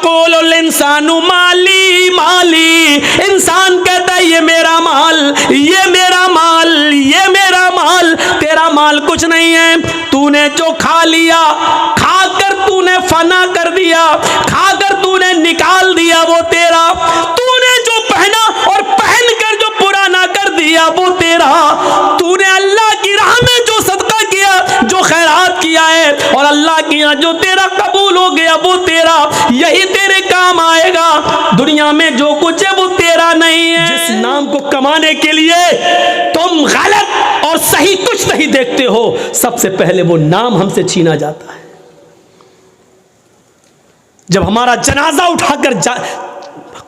यक़ूलुल इंसानु माली माली, इंसान कहता है ये मेरा माल, ये मेरा माल, ये मेरा माल। तेरा माल कुछ नहीं है, तूने जो खा लिया, खाकर तूने फना कर दिया, खाकर तूने निकाल दिया वो तेरा, तूने जो पहना और पहनकर जो पुराना कर दिया वो तेरा, तूने अल्लाह की राह में जो सदका किया, जो खैरात किया है और अल्लाह की यहाँ जो तेरा कबूल हो गया वो तेरा, यही तेरे काम आएगा। दुनिया में जो कुछ है वो तेरा नहीं है। जिस नाम को कमाने के लिए तुम गलत और सही कुछ नहीं देखते हो, सबसे पहले वो नाम हमसे छीना जाता है। जब हमारा जनाजा उठाकर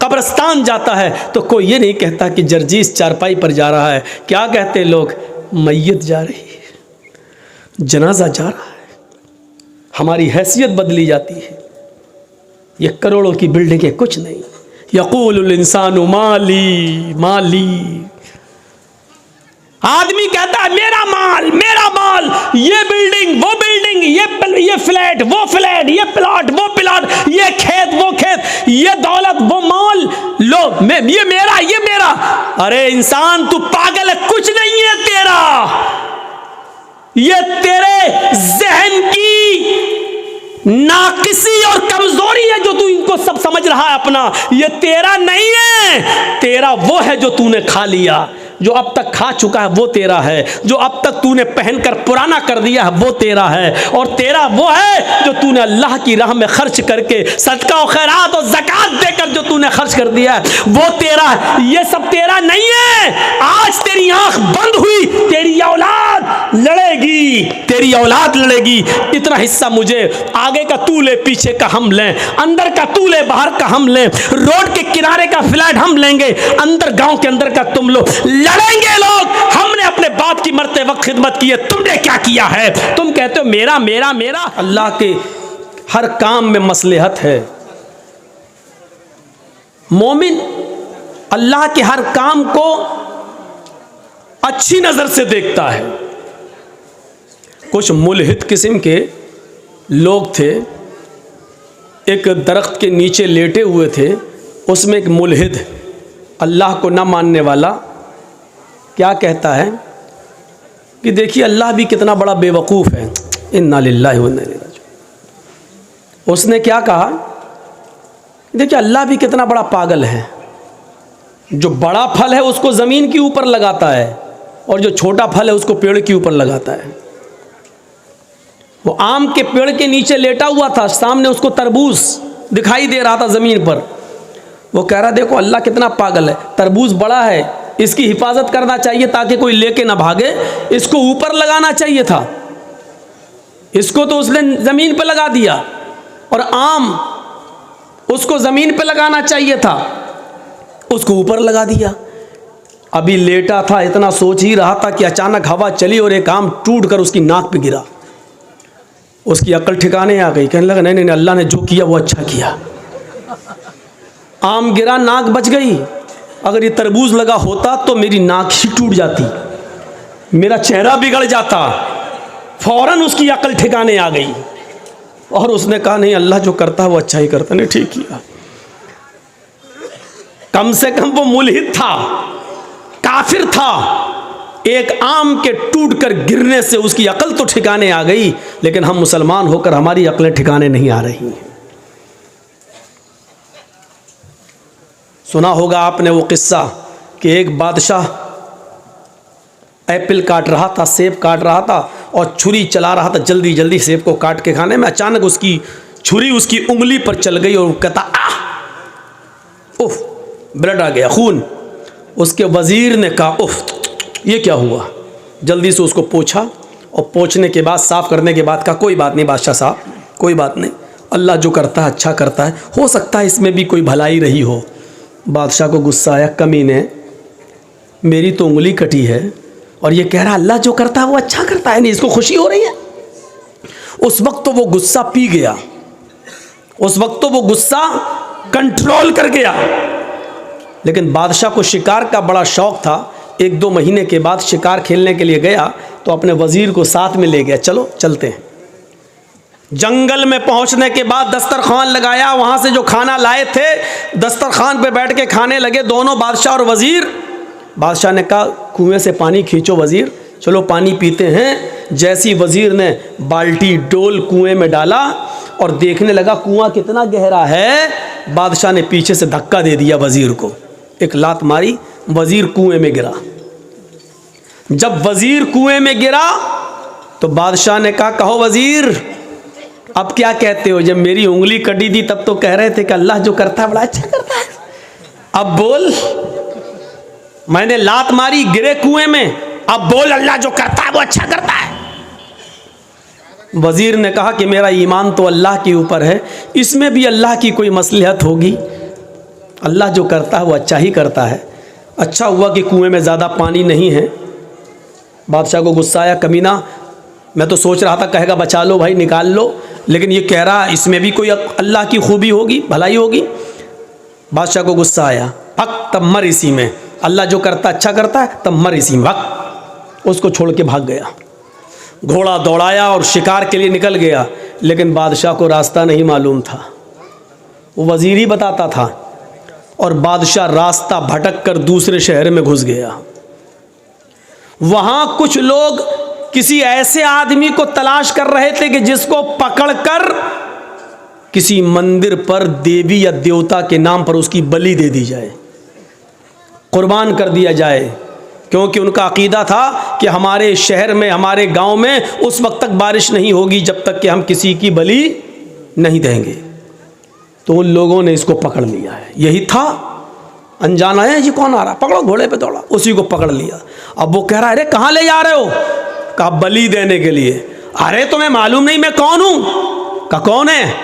कब्रिस्तान जाता है तो कोई ये नहीं कहता कि जर्जीस चारपाई पर जा रहा है, क्या कहते लोग, मैयत जा रही है, जनाजा जा रहा है। हमारी हैसियत बदली जाती है। ये करोड़ों की बिल्डिंग है कुछ नहीं। यक़ूलुल इंसानु माली माली, आदमी कहता है मेरा माल, ये बिल्डिंग वो बिल्डिंग, ये फ्लैट वो फ्लैट, ये प्लॉट वो प्लॉट, ये खेत वो खेत, ये दौलत वो माल, लो ये मेरा। अरे इंसान तू पागल है, कुछ नहीं है तेरा। ये तेरे जहन की नाकिसी और कमजोरी है जो तू इनको सब समझ रहा है अपना। ये तेरा नहीं है, तेरा वो है जो तूने खा लिया, जो अब तक खा चुका है वो तेरा है, जो अब तक तूने पहनकर पुराना कर दिया है वो तेरा है, और तेरा वो है जो तूने अल्लाह की राह में खर्च करके सदका और खैरात और ज़कात देकर जो तूने खर्च कर दिया है वो तेरा है। ये सब तेरा नहीं है। आज तेरी आंख बंद हुई, तेरी औलाद लड़ेगी, तेरी औलाद लड़ेगी। इतना हिस्सा मुझे, आगे का तू ले, पीछे का हम लें, अंदर का तू ले, बाहर का हम लें, रोड के किनारे का फ्लैट हम लेंगे, अंदर गांव के अंदर का तुम लो। लड़ेंगे लोग। हमने अपने बाप की मरते वक्त खिदमत की है, तुमने क्या किया है? तुम कहते हो मेरा मेरा मेरा। अल्लाह के हर काम में मसलहत है। मोमिन अल्लाह के हर काम को अच्छी नजर से देखता है। कुछ मुल्हिद किस्म के लोग थे, एक दरख्त के नीचे लेटे हुए थे, उसमें एक मुल्हिद अल्लाह को ना मानने वाला क्या कहता है कि देखिए अल्लाह भी कितना बड़ा बेवकूफ़ है, इन्ना लिल्लाहि व इन्ना इलैहि राजिऊन। उसने क्या कहा, देखिए अल्लाह भी कितना बड़ा पागल है, जो बड़ा फल है उसको ज़मीन के ऊपर लगाता है और जो छोटा फल है उसको पेड़ के ऊपर लगाता है। वो आम के पेड़ के नीचे लेटा हुआ था, सामने उसको तरबूज दिखाई दे रहा था ज़मीन पर। वो कह रहा देखो अल्लाह कितना पागल है, तरबूज बड़ा है, इसकी हिफाजत करना चाहिए ताकि कोई लेके ना भागे, इसको ऊपर लगाना चाहिए था, इसको तो उसने ज़मीन पे लगा दिया, और आम उसको ज़मीन पे लगाना चाहिए था, उसको ऊपर लगा दिया। अभी लेटा था, इतना सोच ही रहा था कि अचानक हवा चली और एक आम टूट कर उसकी नाक पे गिरा। उसकी अकल ठिकाने आ गई, कहने लगा नहीं नहीं अल्लाह ने जो किया वो अच्छा किया। आम गिरा, नाक बच गई। अगर ये तरबूज लगा होता तो मेरी नाक ही टूट जाती, मेरा चेहरा बिगड़ जाता। फौरन उसकी अकल ठिकाने आ गई और उसने कहा नहीं अल्लाह जो करता है वो अच्छा ही करता। नहीं ठीक किया। कम से कम वो मुल्हिद था, काफिर था, एक आम के टूटकर गिरने से उसकी अकल तो ठिकाने आ गई, लेकिन हम मुसलमान होकर हमारी अकलें ठिकाने नहीं आ रही हैं। सुना होगा आपने वो किस्सा कि एक बादशाह एप्पल काट रहा था, सेब काट रहा था और छुरी चला रहा था जल्दी जल्दी सेब को काट के खाने में। अचानक उसकी छुरी उसकी उंगली पर चल गई और कहता उफ, ब्लड आ गया, खून। उसके वजीर ने कहा उफ ये क्या हुआ। जल्दी से उसको पोंछा और पोंछने के बाद, साफ़ करने के बाद कहा कोई बात नहीं बादशाह साहब, कोई बात नहीं, अल्लाह जो करता है अच्छा करता है, हो सकता है इसमें भी कोई भलाई रही हो। बादशाह को गुस्सा आया, कमीने मेरी तो उंगली कटी है और ये कह रहा अल्लाह जो करता है वो अच्छा करता है, नहीं इसको खुशी हो रही है। उस वक्त तो वो गुस्सा पी गया, उस वक्त तो वो गुस्सा कंट्रोल कर गया। लेकिन बादशाह को शिकार का बड़ा शौक़ था। 1-2 महीने के बाद शिकार खेलने के लिए गया तो अपने वज़ीर को साथ में ले गया, चलो चलते हैं। जंगल में पहुंचने के बाद दस्तरखान लगाया, वहां से जो खाना लाए थे दस्तरखान पे बैठ के खाने लगे दोनों, बादशाह और वजीर। बादशाह ने कहा कुएं से पानी खींचो वजीर, चलो पानी पीते हैं। जैसी वजीर ने बाल्टी डोल कुएं में डाला और देखने लगा कुआं कितना गहरा है, बादशाह ने पीछे से धक्का दे दिया वजीर को, एक लात मारी, वजीर कुएं में गिरा। जब वजीर कुएं में गिरा तो बादशाह ने कहा कहो वजीर अब क्या कहते हो, जब मेरी उंगली कटी थी तब तो कह रहे थे कि अल्लाह जो करता है बड़ा अच्छा करता है, अब बोल मैंने लात मारी गिरे कुएं में, अब बोल अल्लाह जो करता है वो अच्छा करता है। वजीर ने कहा कि मेरा ईमान तो अल्लाह के ऊपर है, इसमें भी अल्लाह की कोई मसलहत होगी, अल्लाह जो करता है वो अच्छा ही करता है। अच्छा हुआ कि कुएं में ज़्यादा पानी नहीं है। बादशाह को गुस्सा आया, कमीना मैं तो सोच रहा था कहेगा बचा लो भाई निकाल लो, लेकिन ये कह रहा इसमें भी कोई अल्लाह की खूबी होगी, भलाई होगी। बादशाह को गुस्सा आया, हक तब मर इसी में, अल्लाह जो करता अच्छा करता है तब मर इसी में, हक। उसको छोड़ के भाग गया। घोड़ा दौड़ाया और शिकार के लिए निकल गया, लेकिन बादशाह को रास्ता नहीं मालूम था, वो वजीर ही बताता था। और बादशाह रास्ता भटक कर दूसरे शहर में घुस गया। वहाँ कुछ लोग किसी ऐसे आदमी को तलाश कर रहे थे कि जिसको पकड़कर किसी मंदिर पर देवी या देवता के नाम पर उसकी बलि दे दी जाए, कुर्बान कर दिया जाए, क्योंकि उनका अकीदा था कि हमारे शहर में हमारे गांव में उस वक्त तक बारिश नहीं होगी जब तक कि हम किसी की बलि नहीं देंगे। तो उन लोगों ने इसको पकड़ लिया है, यही था अनजाना है जी कौन आ रहा, पकड़ो, घोड़े पे दौड़ा, उसी को पकड़ लिया। अब वो कह रहा है अरे कहाँ ले जा रहे हो, कहा बलि देने के लिए। अरे तुम्हें मालूम नहीं मैं कौन हूँ, कहा कौन है,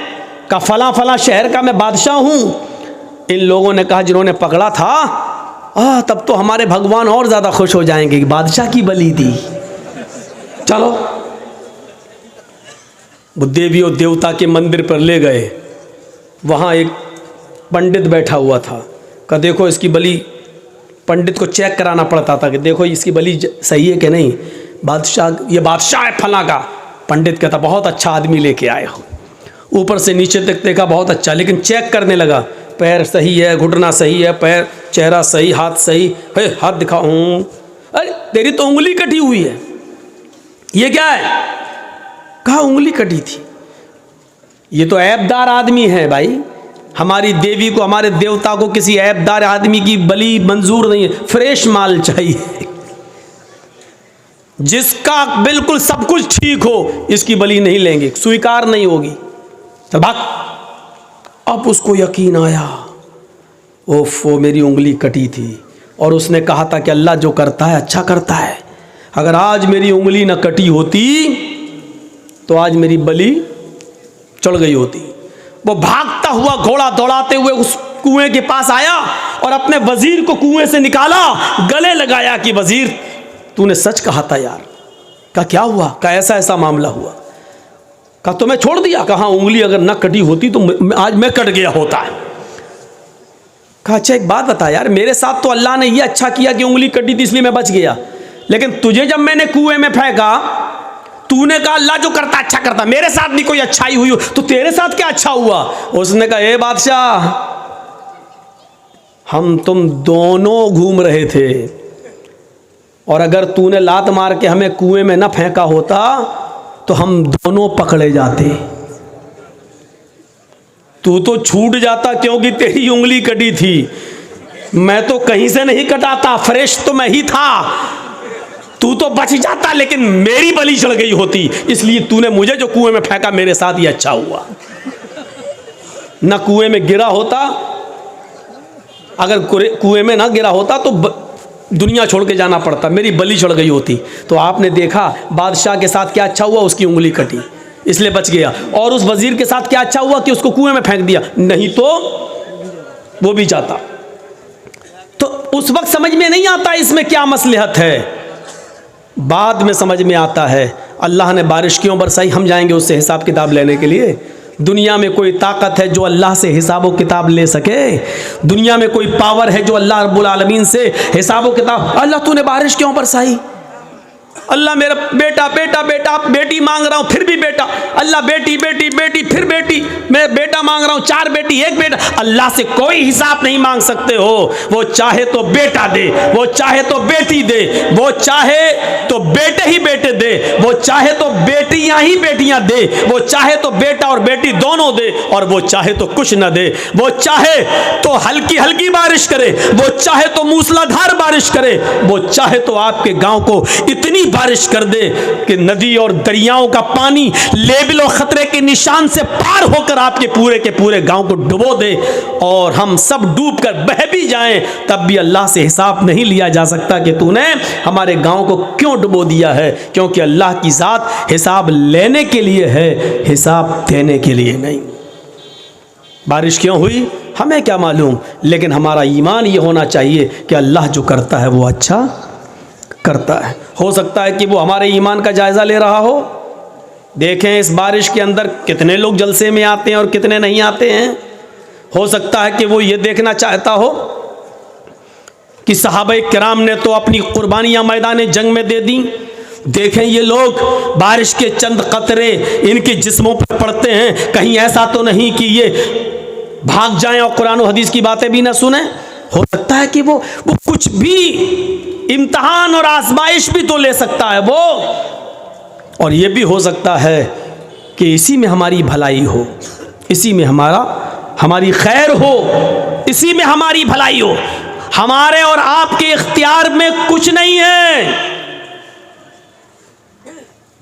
कहा फला फला शहर का मैं बादशाह हूँ। इन लोगों ने कहा जिन्होंने पकड़ा था तब तो हमारे भगवान और ज़्यादा खुश हो जाएंगे कि बादशाह की बलि दी, चलो। वो देवी और देवता के मंदिर पर ले गए, वहाँ एक पंडित बैठा हुआ था, कहा देखो इसकी बलि, पंडित को चेक कराना पड़ता था कि देखो इसकी बलि सही है कि नहीं। बादशाह, ये बादशाह है फला का। पंडित कहता बहुत अच्छा आदमी लेके आए हो, ऊपर से नीचे तक देखा बहुत अच्छा, लेकिन चेक करने लगा, पैर सही है, घुटना सही है, पैर चेहरा सही, हाथ सही है, हाथ दिखाऊं, अरे तेरी तो उंगली कटी हुई है, ये क्या है, कहा उंगली कटी थी। ये तो ऐबदार आदमी है भाई, हमारी देवी को हमारे देवता को किसी ऐबदार आदमी की बलि मंजूर नहीं है, फ्रेश माल चाहिए, जिसका बिल्कुल सब कुछ ठीक हो इसकी बलि नहीं लेंगे, स्वीकार नहीं होगी। तो भाग। अब उसको यकीन आया, ओफो मेरी उंगली कटी थी और उसने कहा था कि अल्लाह जो करता है अच्छा करता है, अगर आज मेरी उंगली न कटी होती तो आज मेरी बलि चढ़ गई होती। वो भागता हुआ घोड़ा दौड़ाते हुए उस कुएं के पास आया और अपने वजीर को कुएं से निकाला, गले लगाया कि वजीर तूने सच कहा था यार। कहा क्या हुआ, कहा ऐसा ऐसा मामला हुआ। कहा तो मैं छोड़ दिया, कहा उंगली अगर न कटी होती तो आज मैं कट गया होता है। कहा अच्छा एक बात बता यार, मेरे साथ तो अल्लाह ने ये अच्छा किया कि उंगली कटी थी इसलिए मैं बच गया, लेकिन तुझे जब मैंने कुएं में फेंका तूने कहा अल्लाह जो करता अच्छा करता, मेरे साथ भी कोई अच्छाई हुई हो तो तेरे साथ क्या अच्छा हुआ। उसने कहा ए बादशाह हम तुम दोनों घूम रहे थे और अगर तूने लात मार के हमें कुएं में न फेंका होता तो हम दोनों पकड़े जाते, तू तो छूट जाता क्योंकि तेरी उंगली कटी थी, मैं तो कहीं से नहीं कटाता, फ्रेश तो मैं ही था, तू तो बच जाता लेकिन मेरी बलि चढ़ गई होती, इसलिए तूने मुझे जो कुएं में फेंका मेरे साथ ही अच्छा हुआ। न कुएं में गिरा होता, अगर कुएं में ना गिरा होता तो दुनिया छोड़ के जाना पड़ता, मेरी बलि चढ़ गई होती। तो आपने देखा बादशाह के साथ क्या अच्छा हुआ, उसकी उंगली कटी इसलिए बच गया, और उस वजीर के साथ क्या अच्छा हुआ कि उसको कुएं में फेंक दिया, नहीं तो वो भी जाता। तो उस वक्त समझ में नहीं आता इसमें क्या मसलहत है, बाद में समझ में आता है। अल्लाह ने बारिश क्यों बरसाई, हम जाएंगे उससे हिसाब किताब लेने के लिए। दुनिया में कोई ताकत है जो अल्लाह से हिसाब किताब ले सके, दुनिया में कोई पावर है जो अल्लाह रब्बुल आलमीन से हिसाब किताब, अल्लाह तूने बारिश क्यों बरसाई, अल्लाह मेरा बेटा बेटा बेटा, बेटी मांग रहा हूँ फिर भी बेटा, अल्लाह बेटी बेटी बेटी फिर बेटी, मैं बेटा मांग रहा हूँ 4 बेटी 1 बेटा। अल्लाह से कोई हिसाब नहीं मांग सकते हो। वो चाहे तो बेटा दे, वो चाहे तो बेटी दे, वो चाहे तो बेटे ही बेटे दे, वो चाहे तो बेटियां ही बेटियां दे, वो चाहे तो बेटा और बेटी दोनों दे, और वो चाहे तो कुछ न दे। वो चाहे तो हल्की हल्की बारिश करे, वो चाहे तो मूसलाधार बारिश करे, वो चाहे तो आपके गांव को इतनी बारिश कर दे कि नदी और दरियाओं का पानी लेवल और खतरे के निशान से पार होकर आपके पूरे के पूरे गांव को डुबो दे, और हम सब डूब कर बह भी जाएं, तब भी अल्लाह से हिसाब नहीं लिया जा सकता कि तूने हमारे गांव को क्यों डुबो दिया है। क्योंकि अल्लाह की जात हिसाब लेने के लिए है, हिसाब देने के लिए नहीं। बारिश क्यों हुई हमें क्या मालूम, लेकिन हमारा ईमान ये होना चाहिए कि अल्लाह जो करता है वो अच्छा करता है। हो सकता है कि वो हमारे ईमान का जायज़ा ले रहा हो। देखें इस बारिश के अंदर कितने लोग जलसे में आते हैं और कितने नहीं आते हैं। हो सकता है कि वो ये देखना चाहता हो कि सहाबा किराम ने तो अपनी कुर्बानियाँ मैदान जंग में दे दी। देखें ये लोग बारिश के चंद कतरे इनके जिस्मों पर पड़ते हैं, कहीं ऐसा तो नहीं कि ये भाग जाएं और कुरान और हदीस की बातें भी ना सुने। हो सकता है कि वो कुछ भी इम्तिहान और आजमाइश भी तो ले सकता है वो, और ये भी हो सकता है कि इसी में हमारी भलाई हो, इसी में हमारी खैर हो, इसी में हमारी भलाई हो। हमारे और आपके इख्तियार में कुछ नहीं है।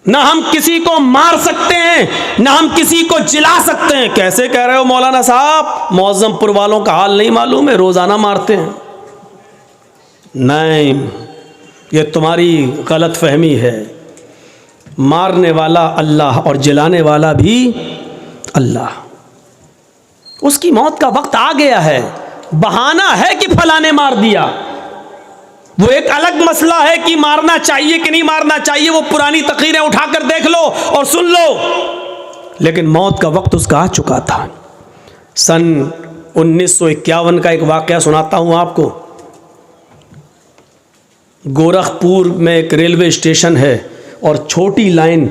ना हम किसी को मार सकते हैं, ना हम किसी को जिला सकते हैं। कैसे कह रहे हो मौलाना साहब, मौज़मपुर वालों का हाल नहीं मालूम है, रोजाना मारते हैं। नहीं, ये तुम्हारी गलत फहमी है। मारने वाला अल्लाह और जिलाने वाला भी अल्लाह। उसकी मौत का वक्त आ गया है। बहाना है कि फलाने मार दिया, वो एक अलग मसला है कि मारना चाहिए कि नहीं मारना चाहिए। वो पुरानी तकरीरें उठाकर देख लो और सुन लो, लेकिन मौत का वक्त उसका आ चुका था। सन 1951 का एक वाकया सुनाता हूं आपको। गोरखपुर में एक रेलवे स्टेशन है और छोटी लाइन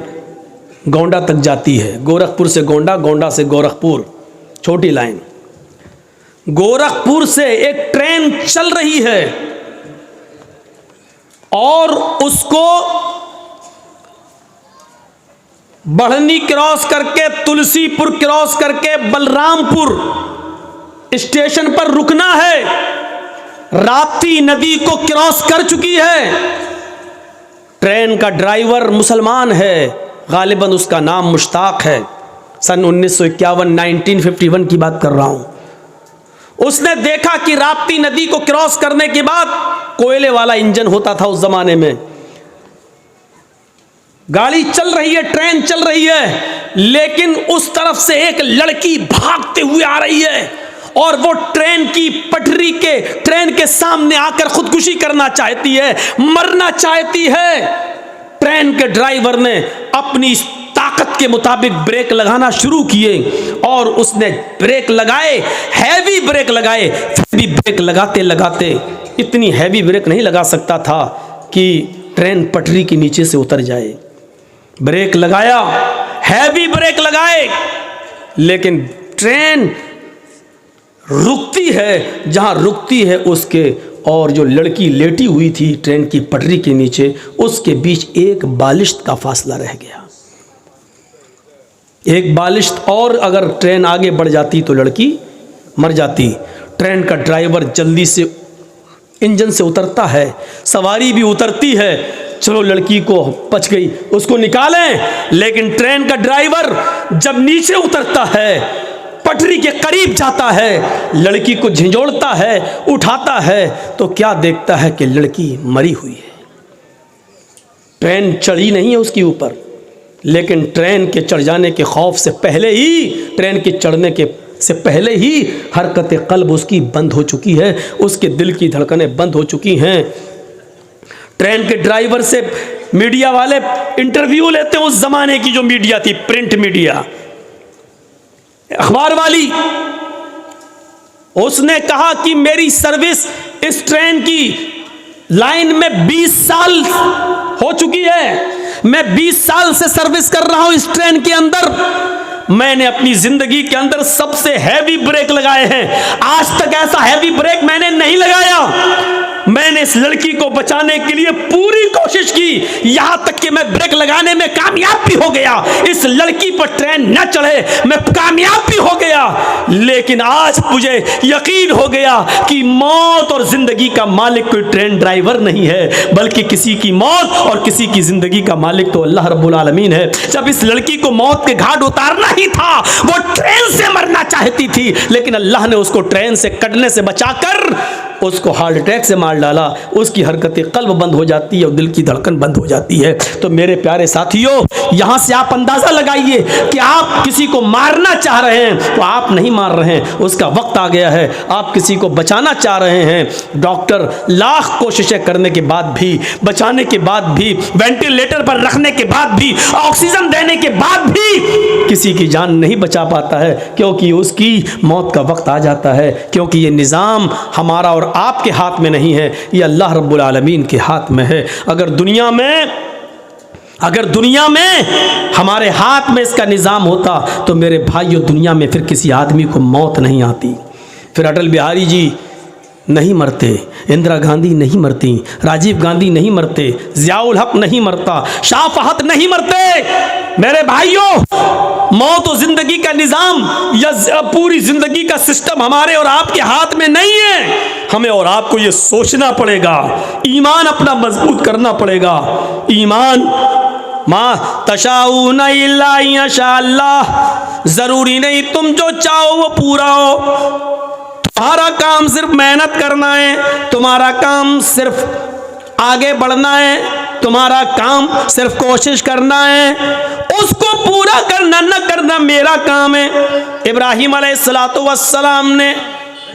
गोंडा तक जाती है। गोरखपुर से गोंडा, गोंडा से गोरखपुर, छोटी लाइन। गोरखपुर से एक ट्रेन चल रही है और उसको बढ़नी क्रॉस करके, तुलसीपुर क्रॉस करके बलरामपुर स्टेशन पर रुकना है। राप्ती नदी को क्रॉस कर चुकी है। ट्रेन का ड्राइवर मुसलमान है, गालिबन उसका नाम मुश्ताक है। सन 1951 1951 की बात कर रहा हूं। उसने देखा कि राप्ती नदी को क्रॉस करने के बाद कोयले वाला इंजन होता था उस जमाने में। गाड़ी चल रही है, ट्रेन चल रही है, लेकिन उस तरफ से एक लड़की भागते हुए आ रही है और वो ट्रेन की पटरी के, ट्रेन के सामने आकर खुदकुशी करना चाहती है, मरना चाहती है। ट्रेन के ड्राइवर ने अपनी ताकत के मुताबिक ब्रेक लगाना शुरू किए और उसने ब्रेक लगाए, हैवी ब्रेक लगाए। फिर भी ब्रेक लगाते लगाते इतनी हैवी ब्रेक नहीं लगा सकता था कि ट्रेन पटरी के नीचे से उतर जाए। ब्रेक लगाया, हैवी ब्रेक लगाए, लेकिन ट्रेन रुकती है जहां रुकती है उसके और जो लड़की लेटी हुई थी ट्रेन की पटरी के नीचे, उसके बीच एक बालिश्त का फासला रह गया। एक बालिश्त और अगर ट्रेन आगे बढ़ जाती तो लड़की मर जाती। ट्रेन का ड्राइवर जल्दी से इंजन से उतरता है, सवारी भी उतरती है, चलो लड़की को बच गई, उसको निकालें। लेकिन ट्रेन का ड्राइवर जब नीचे उतरता है, पटरी के करीब जाता है, लड़की को झिंझोड़ता है, उठाता है, तो क्या देखता है कि लड़की मरी हुई है। ट्रेन चढ़ी नहीं है उसके ऊपर, लेकिन ट्रेन के चढ़ जाने के खौफ से पहले ही, ट्रेन के चढ़ने के से पहले ही हरकत कल्ब उसकी बंद हो चुकी है, उसके दिल की धड़कनें बंद हो चुकी हैं। ट्रेन के ड्राइवर से मीडिया वाले इंटरव्यू लेते हैं। उस जमाने की जो मीडिया थी, प्रिंट मीडिया, अखबार वाली, उसने कहा कि मेरी सर्विस इस ट्रेन की लाइन में 20 साल हो चुकी है। मैं 20 साल से सर्विस कर रहा हूं इस ट्रेन के अंदर। मैंने अपनी जिंदगी के अंदर सबसे हैवी ब्रेक लगाए हैं। आज तक ऐसा हैवी ब्रेक मैंने नहीं लगाया। मैंने इस लड़की को बचाने के लिए पूरी कोशिश की, यहां तक कि मैं ब्रेक लगाने में कामयाब भी हो गया। इस लड़की पर ट्रेन न चढ़े मैं कामयाब भी हो गया। लेकिन आज मुझे यकीन हो गया कि मौत और जिंदगी का मालिक कोई ट्रेन ड्राइवर नहीं है, बल्कि किसी की मौत और किसी की जिंदगी का मालिक तो अल्लाह रब्बुल आलमीन है। जब इस लड़की को मौत के घाट उतारना ही था, वो ट्रेन से मरना चाहती थी, लेकिन अल्लाह ने उसको ट्रेन से कटने से बचाकर उसको हार्ट अटैक से मार डाला। उसकी हरकतें कल्ब बंद हो जाती है और दिल की धड़कन बंद हो जाती है। तो मेरे प्यारे साथियों, यहां से आप अंदाजा लगाइए कि आप किसी को मारना चाह रहे हैं तो आप नहीं मार रहे हैं, उसका वक्त आ गया है। आप किसी को बचाना चाह रहे हैं, डॉक्टर लाख कोशिशें करने के बाद भी, बचाने के बाद भी, वेंटिलेटर पर रखने के बाद भी, ऑक्सीजन देने के बाद भी किसी की जान नहीं बचा पाता है, क्योंकि उसकी मौत का वक्त आ जाता है। क्योंकि ये निज़ाम हमारा और आपके हाथ में नहीं है, ये अल्लाह रब्बुल आलमीन के हाथ में है। अगर दुनिया में हमारे हाथ में इसका निज़ाम होता तो मेरे भाइयों, दुनिया में फिर किसी आदमी को मौत नहीं आती। फिर अटल बिहारी जी नहीं मरते, इंदिरा गांधी नहीं मरती, राजीव गांधी नहीं मरते, ज़ियाउल हक नहीं मरता, शाह फहद नहीं मरते। मेरे भाइयों, मौत और जिंदगी का निज़ाम या पूरी जिंदगी का सिस्टम हमारे और आपके हाथ में नहीं है। हमें और आपको ये सोचना पड़ेगा, ईमान अपना मजबूत करना पड़ेगा। ईमान माँ तशाऊन इल्ला इंशाअल्लाह, जरूरी नहीं तुम जो चाहो वो पूरा हो। तुम्हारा काम सिर्फ मेहनत करना है, तुम्हारा काम सिर्फ आगे बढ़ना है, तुम्हारा काम सिर्फ कोशिश करना है, उसको पूरा करना न करना मेरा काम है। इब्राहीम अलैहिस्सलातु वस्सलाम ने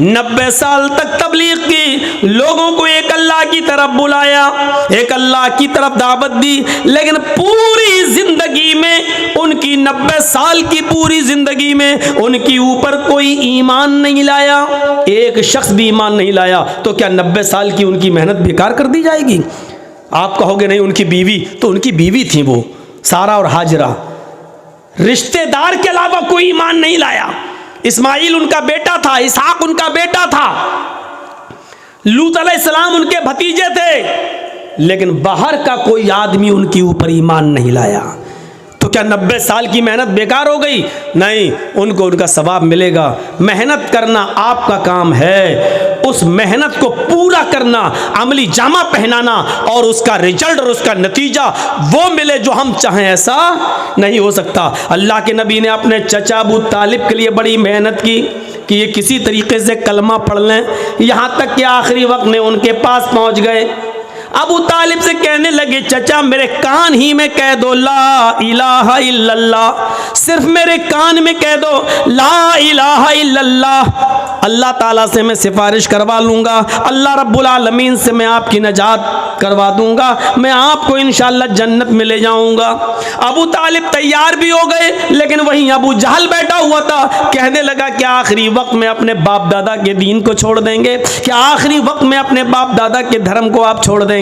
90 साल तक तबलीग की, लोगों को एक अल्लाह की तरफ बुलाया, एक अल्लाह की तरफ दावत दी, लेकिन पूरी जिंदगी में, उनकी 90 साल की पूरी जिंदगी में उनके ऊपर कोई ईमान नहीं लाया, एक शख्स भी ईमान नहीं लाया। तो क्या 90 साल की उनकी मेहनत बेकार कर दी जाएगी? आप कहोगे नहीं, उनकी बीवी, तो उनकी बीवी थी वो सारा और हाजरा, रिश्तेदार के अलावा कोई ईमान नहीं लाया। इस्माइल उनका बेटा था, इसहाक उनका बेटा था, लूत अलैहिस्सलाम उनके भतीजे थे, लेकिन बाहर का कोई आदमी उनके ऊपर ईमान नहीं लाया। तो क्या 90 साल की मेहनत बेकार हो गई? नहीं, उनको उनका सवाब मिलेगा। मेहनत करना आपका काम है, उस मेहनत को पूरा करना, अमली जामा पहनाना और उसका रिजल्ट और उसका नतीजा वो मिले जो हम चाहें, ऐसा नहीं हो सकता। अल्लाह के नबी ने अपने चचा अबू तालिब के लिए बड़ी मेहनत की कि ये किसी तरीके से कलमा पढ़ लें, यहाँ तक कि आखिरी वक्त में उनके पास पहुँच गए। अबू तालिब से कहने लगे, चचा मेरे कान ही में कह दो ला इलाहा इल्लल्लाह, सिर्फ मेरे कान में कह दो ला इलाहा इल्लल्लाह, अल्लाह ताला से मैं सिफारिश करवा लूँगा, अल्लाह रब्बुल आलमीन से मैं आपकी नजात करवा दूँगा, मैं आपको इंशाअल्लाह जन्नत में ले जाऊँगा। अबू तालिब तैयार भी हो गए, लेकिन वहीं अबू जहल बैठा हुआ था, कहने लगा कि आखिरी वक्त में अपने बाप दादा के दीन को छोड़ देंगे, क्या आखिरी वक्त में अपने बाप दादा के धर्म को आप छोड़ देंगे?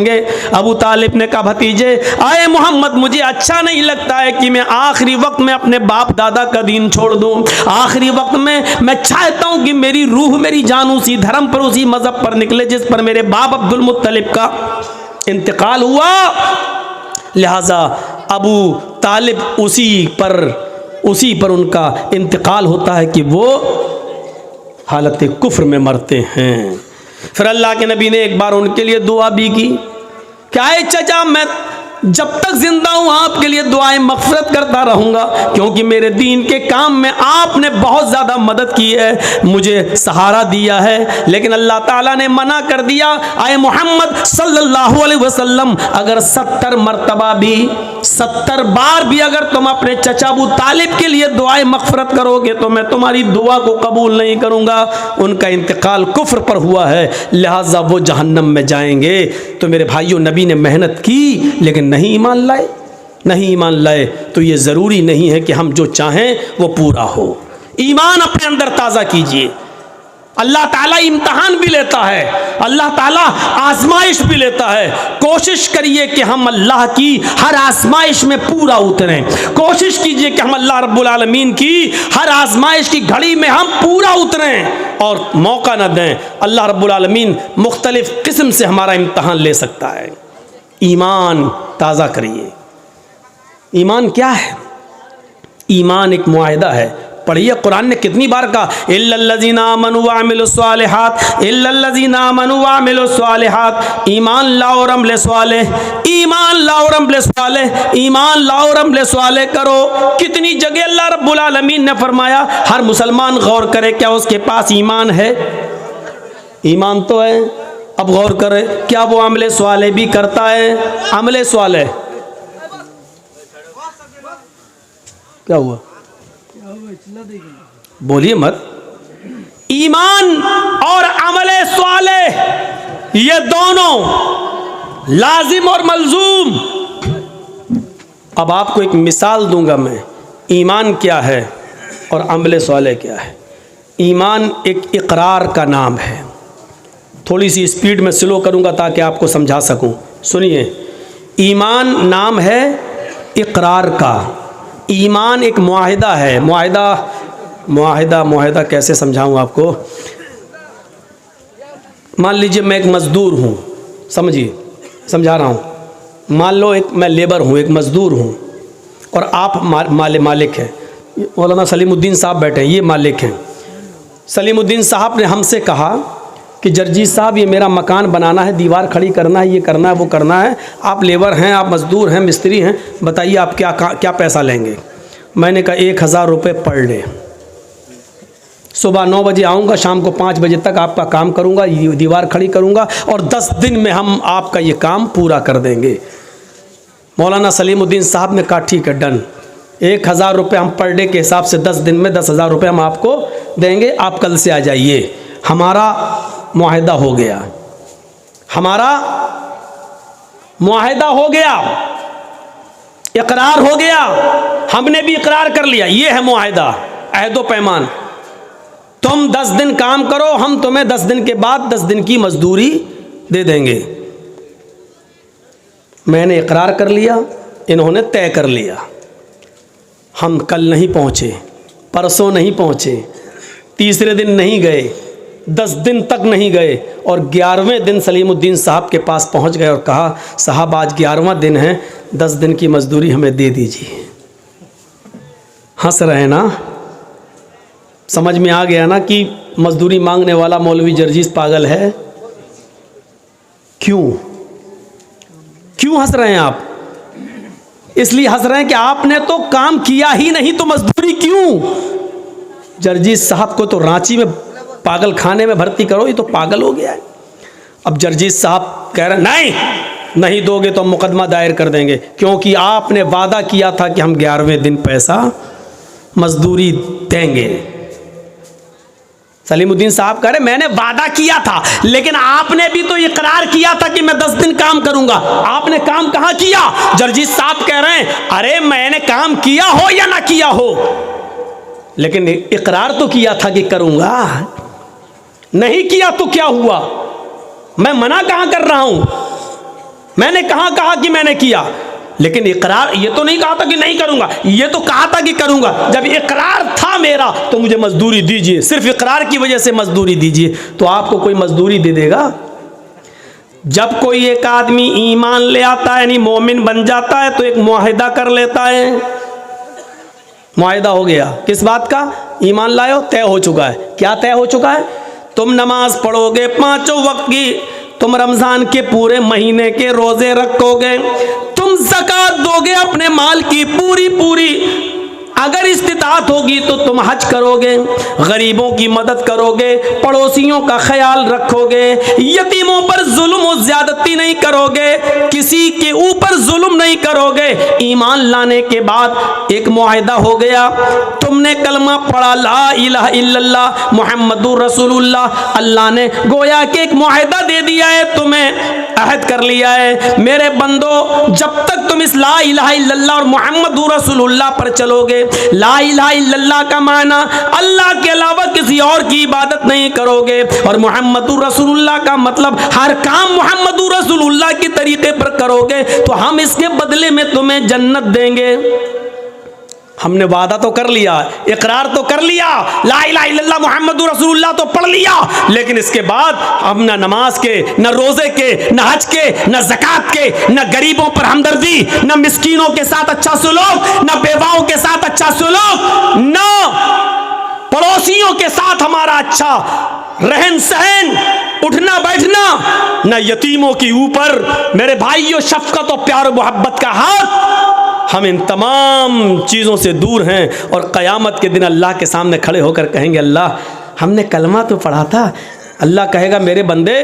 अबू तालिब ने कहा, भतीजे आए मोहम्मद, मुझे अच्छा नहीं लगता है कि मैं आखिरी वक्त में अपने बाप दादा का दीन छोड़ दूं। आखिरी वक्त में मैं चाहता हूं कि मेरी रूह, मेरी जान उसी धर्म पर, उसी मजहब पर निकले जिस पर मेरे बाप अब्दुल मुत्तलिब का इंतकाल हुआ। लिहाजा अबू तालिब उसी पर उनका इंतकाल होता है कि वो हालत कुफ्र में मरते हैं। फिर अल्लाह के नबी ने एक बार उनके लिए दुआ भी की, क्या है चचा, मैं जब तक जिंदा हूं आपके लिए दुआएं मग़फ़िरत करता रहूंगा, क्योंकि मेरे दीन के काम में आपने बहुत ज़्यादा मदद की है, मुझे सहारा दिया है। लेकिन अल्लाह ताला ने मना कर दिया, आए मोहम्मद सल्लल्लाहु अलैहि वसल्लम, अगर 70 मरतबा भी, 70 बार भी अगर तुम अपने चचा अबू तालिब के लिए दुआएं मग़फ़िरत करोगे तो मैं तुम्हारी दुआ को कबूल नहीं करूँगा। उनका इंतकाल कुफ्र पर हुआ है, लिहाजा वो जहन्नम में जाएंगे। तो मेरे भाइयों, नबी ने मेहनत की लेकिन नहीं ईमान लाए तो ये ज़रूरी नहीं है कि हम जो चाहें वो पूरा हो। ईमान अपने अंदर ताज़ा कीजिए। अल्लाह ताला इम्तहान भी लेता है, अल्लाह ताला आजमाइश भी लेता है। कोशिश करिए कि हम अल्लाह की हर आजमाइश में पूरा उतरें। कोशिश कीजिए कि हम अल्लाह रब्बुल आलमीन की हर आजमाइश की घड़ी में हम पूरा उतरें और मौका न दें। अल्लाह रब्बुल आलमीन मुख्तलिफ किस्म से हमारा इम्तहान ले सकता है। ईमान ताज़ा करिए। ईमान क्या है? ईमान एक मुआहिदा है। पढ़िए, कुरान ने कितनी बार कहा इल्लल्लज़ीना आमनू व अमिलुस्सालिहात, इल्लल्लज़ीना आमनू व अमिलुस्सालिहात, ईमान लाओ और अमल सालेह, ईमान लाओ और अमल सालेह, ईमान लाओ और अमल सालेह करो। कितनी जगह अल्लाह रब्बुल आलमीन ने फरमाया। हर मुसलमान गौर करे, क्या उसके पास ईमान है? ईमान तो है। अब गौर करे, क्या वो अमल सालेह भी करता है? अमल सालेह क्या हुआ? बोलिए मत। ईमान और अमले स्वाले ये दोनों लाजिम और मलजूम। अब आपको एक मिसाल दूंगा मैं, ईमान क्या है और अमले स्वाले क्या है। ईमान एक इकरार का नाम है। थोड़ी सी स्पीड में स्लो करूंगा ताकि आपको समझा सकूं। सुनिए, ईमान नाम है इकरार का। ईमान एक मुआहिदा है। मुआहिदा कैसे समझाऊं आपको? मान लीजिए मैं एक मज़दूर हूं, समझिए, समझा रहा हूं। मान लो मैं लेबर हूं, एक मज़दूर हूं और आप मालिक हैं। मौलाना सलीमुद्दीन साहब बैठे हैं, ये मालिक हैं। सलीमुद्दीन साहब ने हमसे कहा कि जर्जीत साहब, ये मेरा मकान बनाना है, दीवार खड़ी करना है, ये करना है, वो करना है। आप लेबर हैं, आप मज़दूर हैं, मिस्त्री हैं, बताइए आप क्या पैसा लेंगे? मैंने कहा 1000 रुपये पर डे। सुबह 9 बजे आऊँगा, शाम को 5 बजे तक आपका काम करूँगा, दीवार खड़ी करूँगा और 10 दिन में हम आपका ये काम पूरा कर देंगे। मौलाना सलीमुद्दीन साहब ने कहा ठीक है, डन। 1000 रुपये हम पर डे के हिसाब से 10 दिन में 10,000 रुपये हम आपको देंगे। आप कल से आ जाइए। हमारा मुआहिदा हो गया, हमारा मुआहिदा हो गया, इकरार हो गया। हमने भी इकरार कर लिया। ये है मुआहिदा, अहदो पैमान। तुम 10 दिन काम करो, हम तुम्हें 10 दिन के बाद 10 दिन की मजदूरी दे देंगे। मैंने इकरार कर लिया, इन्होंने तय कर लिया। हम कल नहीं पहुँचे, परसों नहीं पहुँचे, तीसरे दिन नहीं गए, 10 दिन तक नहीं गए और 11वें दिन सलीमुद्दीन साहब के पास पहुंच गए और कहा साहब आज 11वां दिन है, 10 दिन की मजदूरी हमें दे दीजिए। हंस रहे ना? समझ में आ गया ना कि मजदूरी मांगने वाला मौलवी जर्जीस पागल है? क्यों हंस रहे हैं आप? इसलिए हंस रहे हैं कि आपने तो काम किया ही नहीं, तो मजदूरी क्यों? जर्जीस साहब को तो रांची में पागल खाने में भर्ती करो, ये तो पागल हो गया है। अब जर्जीत साहब कह रहे नहीं दोगे तो हम मुकदमा दायर कर देंगे, क्योंकि आपने वादा किया था कि हम 11वें दिन पैसा मजदूरी देंगे। सलीमुद्दीन साहब कह रहे मैंने वादा किया था, लेकिन आपने भी तो इकरार किया था कि मैं 10 दिन काम करूंगा। आपने काम कहाँ किया? जर्जीत साहब कह रहे हैं अरे मैंने काम किया हो या ना किया हो, लेकिन इकरार तो किया था कि करूंगा। नहीं किया तो क्या हुआ? मैं मना कहाँ कर रहा हूं? मैंने कहा कि मैंने किया, लेकिन इकरार ये तो नहीं कहा था कि नहीं करूंगा, ये तो कहा था कि करूंगा। जब इकरार था मेरा तो मुझे मजदूरी दीजिए, सिर्फ इकरार की वजह से मजदूरी दीजिए। तो आपको कोई मजदूरी दे देगा? जब कोई एक आदमी ईमान ले आता है, यानी मोमिन बन जाता है, तो एक मुआहिदा कर लेता है। मुआहिदा हो गया किस बात का? ईमान लायो, तय हो चुका है। क्या तय हो चुका है? तुम नमाज पढ़ोगे 5 वक्त की, तुम रमजान के पूरे महीने के रोजे रखोगे, तुम ज़कात दोगे अपने माल की पूरी, अगर इस्तिताअत होगी तो तुम हज करोगे, गरीबों की मदद करोगे, पड़ोसियों का ख्याल रखोगे, यतीमों पर जुल्म और ज्यादती नहीं करोगे, किसी के ऊपर जुल्म नहीं करोगे। ईमान लाने के बाद एक मुआहिदा हो गया। तुमने कलमा पढ़ा ला इलाहा इल्लल्लाह मुहम्मदुर रसूलुल्लाह, अल्लाह ने गोया के एक मुआहिदा दे दिया है तुम्हें। अहद कर लिया है। मेरे बंदो, जब तक तुम इस ला इलाहा इल्लल्लाह और मुहम्मदुर रसूलुल्लाह पर चलोगे, ला इलाहा इल्लल्लाह का माना अल्लाह के अलावा किसी और की इबादत नहीं करोगे, और मुहम्मदुर रसूलुल्लाह का मतलब हर काम मुहम्मदुर रसूलुल्लाह के तरीके पर करोगे, तो हम इसके बदले में तुम्हें जन्नत देंगे। हमने वादा तो कर लिया, इकरार तो कर लिया, ला इलाहा इल्लल्लाह मुहम्मदुर रसूलुल्लाह तो पढ़ लिया, लेकिन इसके बाद हम न नमाज के, न रोजे के, न हज के, न ज़कात के, न गरीबों पर हमदर्दी, न मिस्कीनों के साथ अच्छा सुलूक, न बेवाओं के साथ अच्छा सुलूक, न पड़ोसियों के साथ हमारा अच्छा रहन सहन, उठना बैठना, न यतीमों के ऊपर मेरे भाइयों शफकत और प्यार मोहब्बत का हाथ। हम इन तमाम चीज़ों से दूर हैं और क़यामत के दिन अल्लाह के सामने खड़े होकर कहेंगे, अल्लाह हमने कलमा तो पढ़ा था। अल्लाह कहेगा, मेरे बंदे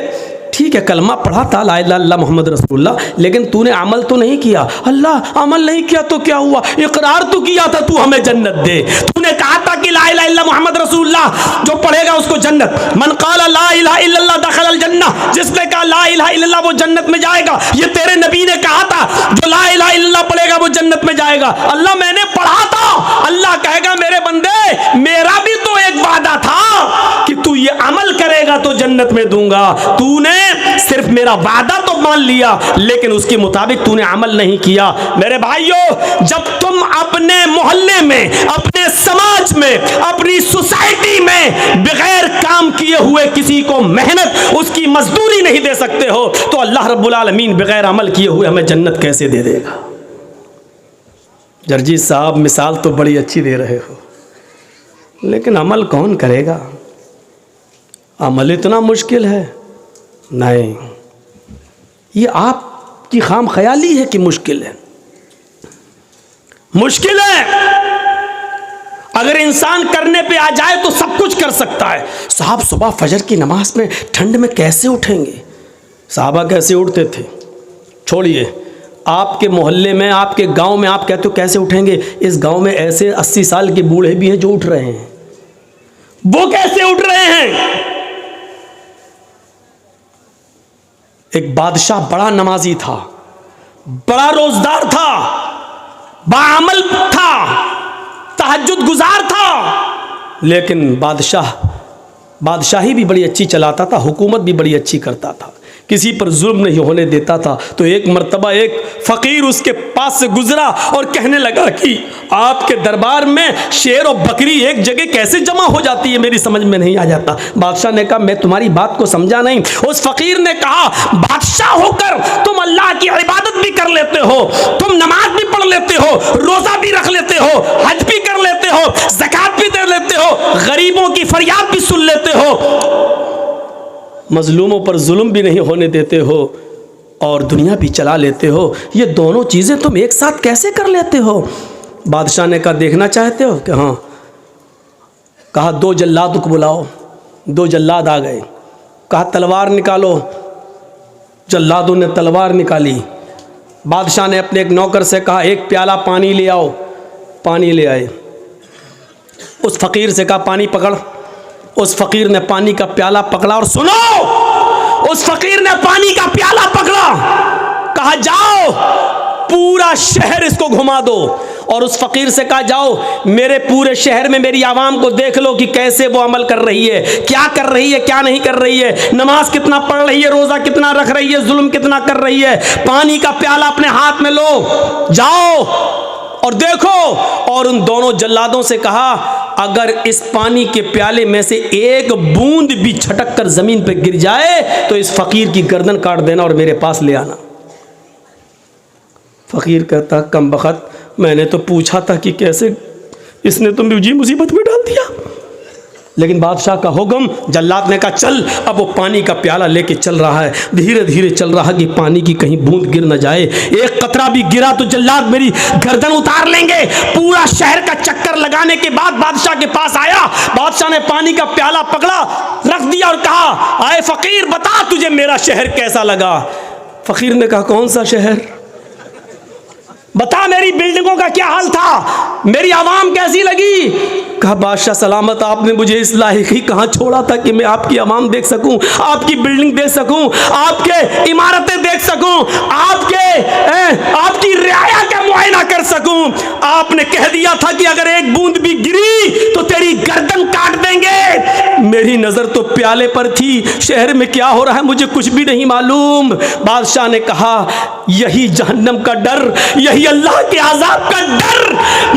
ठीक है कलमा पढ़ा था ला इलाहा इल्लल्लाह मुहम्मद रसूलुल्लाह, लेकिन तूने अमल तो नहीं किया। अल्लाह अमल नहीं किया तो क्या हुआ, इकरार तो किया था तू हमें जन्नत दे। तूने कहा था कि ला इलाहा इल्लल्लाह मुहम्मद रसूलुल्लाह जो पढ़ेगा उसको जन्नत, मन क़ाला ला इलाहा इल्लल्लाह दखलल जन्नह, जिसने कहा ला इलाहा इल्लल्लाह वो जन्नत में जाएगा। ये तेरे नबी ने कहा था, जो ला इलाहा इल्लल्लाह पढ़ेगा वो जन्नत में जाएगा। अल्लाह मैंने पढ़ा था। अल्लाह कहेगा, मेरे बंदे मेरा भी तो एक वादा था कि तू ये अमल करेगा तो जन्नत में दूंगा। तूने सिर्फ मेरा वादा तो मान लिया, लेकिन उसके मुताबिक तूने अमल नहीं किया। मेरे भाइयों, जब तुम अपने मोहल्ले में, अपने समाज में, अपनी सोसाइटी में बगैर काम किए हुए किसी को मेहनत उसकी मजदूरी नहीं दे सकते हो, तो अल्लाह रब्बुल आलमीन बगैर अमल किए हुए हमें जन्नत कैसे दे देगा। जर्जी साहब मिसाल तो बड़ी अच्छी दे रहे हो, लेकिन अमल कौन करेगा? अमल इतना मुश्किल है। नहीं, ये आपकी खाम ख्याली है कि मुश्किल है। मुश्किल है। अगर इंसान करने पे आ जाए तो सब कुछ कर सकता है। साहब सुबह फजर की नमाज में ठंड में कैसे उठेंगे? साहबा कैसे उठते थे छोड़िए, आपके मोहल्ले में, आपके गांव में आप कहते हो कैसे उठेंगे? इस गांव में ऐसे 80 साल के बूढ़े भी हैं जो उठ रहे हैं। वो कैसे उठ रहे हैं? एक बादशाह बड़ा नमाजी था, बड़ा रोजदार था, बाअमल था, तहज्जुद गुजार था, लेकिन बादशाही भी बड़ी अच्छी चलाता था, हुकूमत भी बड़ी अच्छी करता था, किसी पर जुल्म नहीं होने देता था। तो एक मर्तबा एक फ़कीर उसके पास से गुजरा और कहने लगा कि आपके दरबार में शेर और बकरी एक जगह कैसे जमा हो जाती है, मेरी समझ में नहीं आ जाता। बादशाह ने कहा, मैं तुम्हारी बात को समझा नहीं। उस फ़कीर ने कहा, बादशाह होकर तुम अल्लाह की इबादत भी कर लेते हो, तुम नमाज भी पढ़ लेते हो, रोज़ा भी रख लेते हो, हज भी कर लेते हो, ज़कात भी दे लेते हो, गरीबों की फरियाद भी सुन लेते हो, मजलूमों पर जुल्म भी नहीं होने देते हो, और दुनिया भी चला लेते हो। ये दोनों चीज़ें तुम एक साथ कैसे कर लेते हो? बादशाह ने कहा, देखना चाहते हो कि हाँ? कहा, 2 जल्लाद को बुलाओ। 2 जल्लाद आ गए। कहा, तलवार निकालो। जल्लादों ने तलवार निकाली। बादशाह ने अपने एक नौकर से कहा, 1 प्याला पानी ले आओ। पानी ले आए। उस फ़कीर से कहा, पानी पकड़। उस फ़कीर ने पानी का प्याला पकड़ा, और सुनो, उस फ़कीर ने पानी का प्याला पकड़ा, कहा जाओ पूरा शहर इसको घुमा दो। और उस फ़कीर से कहा, जाओ मेरे पूरे शहर में मेरी आवाम को देख लो कि कैसे वो अमल कर रही है, क्या कर रही है, क्या नहीं कर रही है, नमाज कितना पढ़ रही है, रोज़ा कितना रख रही है, जुल्म कितना कर रही है। पानी का प्याला अपने हाथ में लो, जाओ और देखो। और उन दोनों जल्लादों से कहा, अगर इस पानी के प्याले में से एक बूंद भी छटक कर ज़मीन पर गिर जाए तो इस फ़कीर की गर्दन काट देना और मेरे पास ले आना। फ़कीर कहता, कम बख़त, मैंने तो पूछा था कि कैसे, इसने तो मुझे मुसीबत में डाल दिया। लेकिन बादशाह का हुक्म, जल्लाद ने कहा, चल। अब वो पानी का प्याला लेके चल रहा है, धीरे धीरे चल रहा कि पानी की कहीं बूंद गिर न जाए। एक कतरा भी गिरा तो जल्लाद मेरी गर्दन उतार लेंगे। पूरा शहर का चक्कर लगाने के बाद बादशाह के पास आया। बादशाह ने पानी का प्याला पकड़ा, रख दिया और कहा, आए फ़कीर, बता तुझे मेरा शहर कैसा लगा? फ़कीर ने कहा, कौन सा शहर? बता मेरी बिल्डिंगों का क्या हाल था, मेरी आवाम कैसी लगी। कहा बादशाह सलामत, आपने मुझे इस लायक ही कहाँ छोड़ा था कि मैं आपकी आवाम देख सकूं, आपकी बिल्डिंग देख सकूं, आपके इमारतें देख सकूं, आपकी रियाया का मुआयना कर सकूं। आपने कह दिया था कि अगर एक बूंद भी गिरी तो तेरी गर्दन काट देंगे। मेरी नजर तो प्याले पर थी, शहर में क्या हो रहा है मुझे कुछ भी नहीं मालूम। बादशाह ने कहा यही जहन्नम का डर, यही अल्लाह के अज़ाब का डर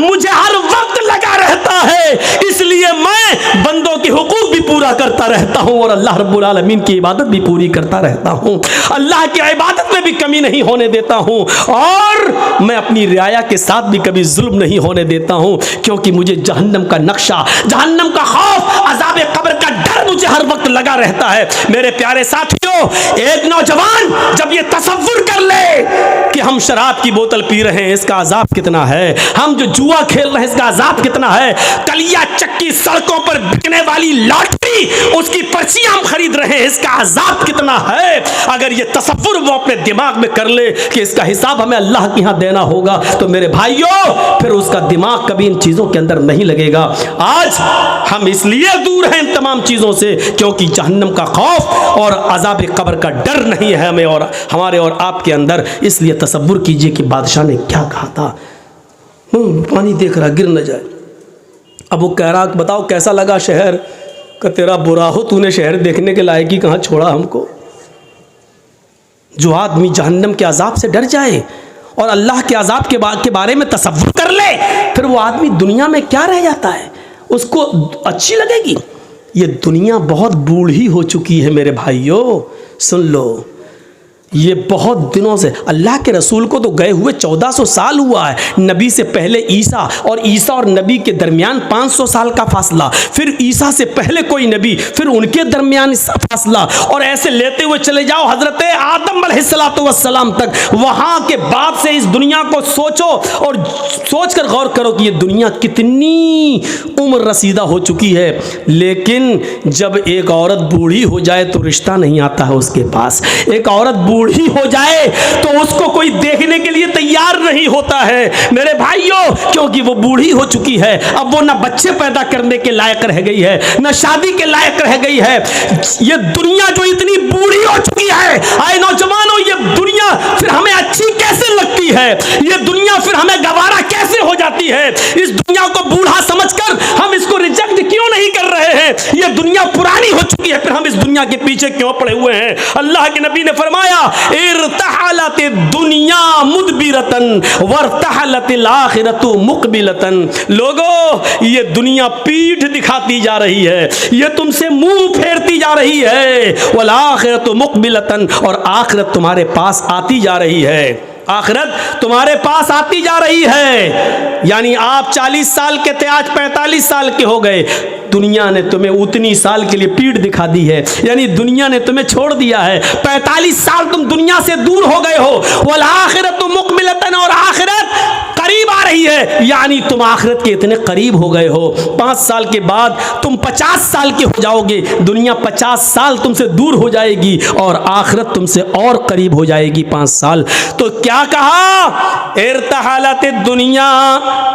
मुझे हर वक्त लगा रहता है, इसलिए मैं बंदों के हुकूक भी पूरा करता रहता हूं और अल्लाह रब्बुल आलमीन की इबादत भी पूरी करता रहता हूं, अल्लाह की इबादत में भी कमी नहीं होने देता हूं और मैं अपनी रियाया के साथ भी कभी जुल्म नहीं होने देता हूं, क्योंकि मुझे जहन्नम का नक्शा, जहन्नम का खौफ, अज़ाब कब्र का डर मुझे हर वक्त लगा रहता है। मेरे प्यारे साथियों, एक नौजवान जब ये तसव्वुर कर ले कि हम शराब की बोतल पी रहे हैं इसका अजाब कितना है, हम जो जुआ खेल रहे हैं इसका अजाब कितना है, कलिया चक्की सड़कों पर बिकने वाली लॉटरी उसकी पर्चियां हम खरीद रहे हैं इसका अजाब कितना है, अगर ये तसव्वुर वो अपने दिमाग में कर ले कि इसका हिसाब हमें अल्लाह के यहां देना होगा, तो मेरे भाइयों फिर उसका दिमाग कभी इन चीजों के अंदर नहीं लगेगा। आज हम इसलिए दूर हैं इन तमाम चीजों से क्योंकि जहन्नम का खौफ और अजाब कब्र का डर नहीं है हमें और हमारे और आपके अंदर। इसलिए तसव्वुर कीजिए कि बादशाह ने क्या कहा था, पानी देख रहा गिर न जाए। अब वो कह रहा बताओ कैसा लगा शहर, का तेरा बुरा हो, तूने शहर देखने के लायक ही कहाँ छोड़ा हमको। जो आदमी जहन्नम के अजाब से डर जाए और अल्लाह के अजाब के बारे में तसव्वुर कर ले, फिर वो आदमी दुनिया में क्या रह जाता है, उसको अच्छी लगेगी। ये दुनिया बहुत बूढ़ी हो चुकी है मेरे भाइयों, सुन लो, ये बहुत दिनों से, अल्लाह के रसूल को तो गए हुए 1400 साल हुआ है, नबी से पहले ईसा और नबी के दरमियान 500 साल का फासला, फिर ईसा से पहले कोई नबी, फिर उनके दरमियान फासला, और ऐसे लेते हुए चले जाओ हजरत आदम अलैहिस्सलाम तक। वहाँ के बाद से इस दुनिया को सोचो और सोच कर गौर करो कि ये दुनिया कितनी उम्र रसीदा हो चुकी है। लेकिन जब एक औरत बूढ़ी हो जाए तो रिश्ता नहीं आता है उसके पास, एक औरत बूढ़ी हो जाए तो उसको कोई देखने के लिए तैयार नहीं होता है मेरे भाइयों, क्योंकि वो बूढ़ी हो चुकी है। अब वो ना बच्चे पैदा करने के लायक रह गई है, ना शादी के लायक रह गई है। ये दुनिया जो इतनी बूढ़ी हो चुकी है, आए नौजवानों, ये दुनिया फिर हमें अच्छी कैसे लगती है, ये दुनिया फिर हमें गवारा कैसे हो जाती है। इस दुनिया को बूढ़ा समझकर हम इसको रिजेक्ट क्यों नहीं कर रहे हैं। ये दुनिया पुरानी हो चुकी है, फिर हम इस दुनिया के पीछे क्यों पड़े हुए हैं। अल्लाह के नबी ने फरमाया इरतहलत दुनिया मुदबिरतन वरतहलतिल आखिरतु मुकबिलतन। लोगों, ये दुनिया पीठ दिखाती जा रही है, ये तुमसे मुंह फेरती जा रही है। वल आखिरतु मुकबिलतन, और आखिरत तुम्हारे पास आती जा रही है, आखिरत तुम्हारे पास आती जा रही है। यानी आप 40 साल के थे, आज 45 साल के हो गए, दुनिया ने तुम्हें उतनी साल के लिए पीठ दिखा दी है, यानी दुनिया ने तुम्हें छोड़ दिया है। 45 साल तुम दुनिया से दूर हो गए हो। वल आखिरत मुकबिलतन, और आखिरत करीब आ रही है, यानी तुम आखिरत के इतने करीब हो गए हो। 5 साल के बाद तुम 50 साल के हो जाओगे, दुनिया 50 साल तुमसे दूर हो जाएगी और आखिरत तुमसे और करीब हो जाएगी 5 साल। तो क्या कहा, इरतहलत दुनिया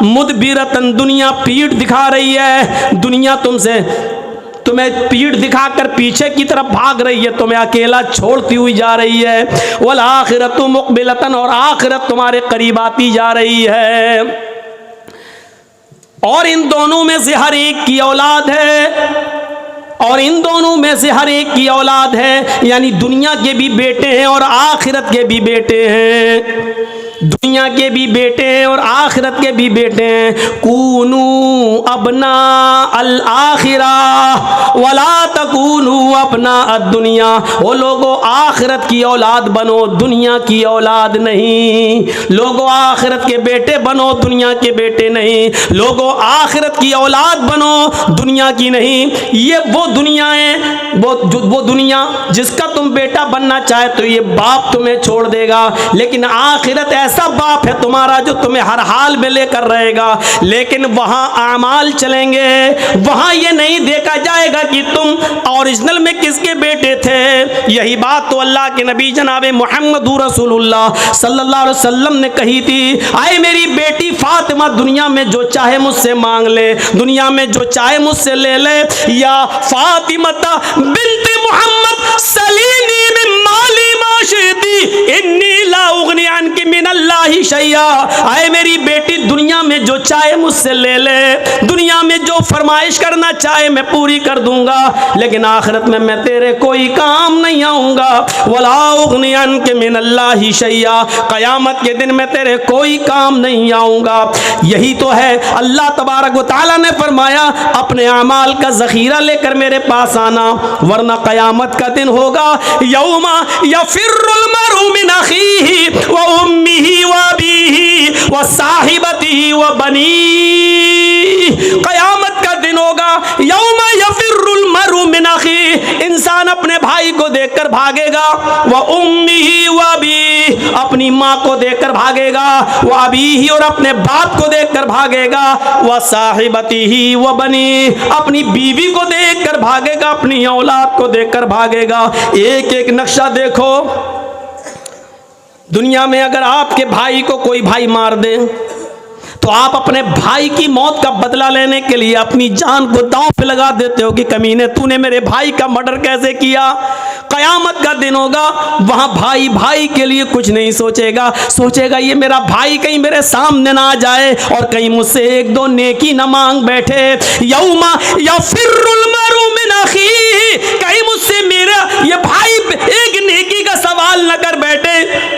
मुदबिरतन, दुनिया पीठ दिखा रही है, दुनिया तुम्हें पीठ दिखाकर पीछे की तरफ भाग रही है, तुम्हें अकेला छोड़ती हुई जा रही है। वल आखिरतु मुकबिलतन, और आखिरत तुम्हारे करीब आती जा रही है। और इन दोनों में से हर एक की औलाद है, और इन दोनों में से हर एक की औलाद है, यानी दुनिया के भी बेटे हैं और आखिरत के भी बेटे हैं, दुनिया के भी बेटे हैं और आखिरत के भी बेटे हैं। कूनू अबना अल आखिरा वला तकूनू अपना दुनिया। वो लोगों, आखिरत की औलाद बनो, दुनिया की औलाद नहीं। लोगों, आखिरत के बेटे बनो, दुनिया के बेटे नहीं। लोगों, आखिरत की औलाद बनो, दुनिया की नहीं। ये वो दुनिया है, वो दुनिया जिसका तुम बेटा बनना चाहे तो ये बाप तुम्हें छोड़ देगा, लेकिन आखिरत ऐसा बाप है तुम्हारा जो तुम्हें हर हाल में लेकर रहेगा, लेकिन वहां आमाल चलेंगे, वहां ये नहीं देखा जाएगा कि तुम ओरिजिनल में किसके बेटे थे। यही बात तो अल्लाह के नबी जनाब मोहम्मद रसूलुल्लाह सल्लल्लाहु अलैहि वसल्लम ने कही थी, आए मेरी बेटी फातिमा दुनिया में जो चाहे मुझसे मांग ले, दुनिया में जो चाहे मुझसे ले ले, या फातिमता बिन्ते मोहम्मद सलीनी मिन माली माशिती इन्नी ला उगनी अन्की मिनल्लाहि शैया। आए मेरी बेटी दुनिया में जो चाहे मुझसे ले ले, दुनिया में जो फरमाइश करना चाहे मैं पूरी कर दूंगा, लेकिन आखिरत में मैं तेरे कोई काम नहीं आऊंगा। वला उगनी अन्की मिनल्लाहि शैया, कयामत के दिन में तेरे कोई काम नहीं आऊंगा। यही तो है अल्लाह तबारक व तआला ने फरमाया, अपने अमाल का ज़ख़ीरा लेकर मेरे पास आना, वरना कयामत का दिन होगा यौमा यफिर्रुल मरउ मिन अखीही व उम्मिही व अबीही व साहिबतिही व बनीही। कयामत का दिन होगा यौमा यफिर्रुल मरउ मिन अखीही, इंसान अपने भाई को देखकर भागेगा, व उम्मिही व अबीही, अपनी माँ को देखकर भागेगा, व अबीही, और अपने बाप को देखकर भागेगा, व साहिबतिही व बनी, अपनी बीवी को देखकर भागेगा, अपनी औलाद को देखकर भागेगा। एक एक नक्शा देखो। दुनिया में अगर आपके भाई को कोई भाई मार दे तो आप अपने भाई की मौत का बदला लेने के लिए अपनी जान को दांव पे लगा देते हो कि कमीने तूने मेरे भाई का मर्डर कैसे किया। कयामत का दिन होगा, वहां भाई भाई के लिए कुछ नहीं सोचेगा, सोचेगा ये मेरा भाई कहीं मेरे सामने ना आ जाए और कहीं मुझसे एक दो नेकी न मांग बैठे। यौमा यफिर्रुल मरउ मिन अखीही, कहीं मुझसे मेरा ये भाई एक नेकी का सवाल न कर बैठे,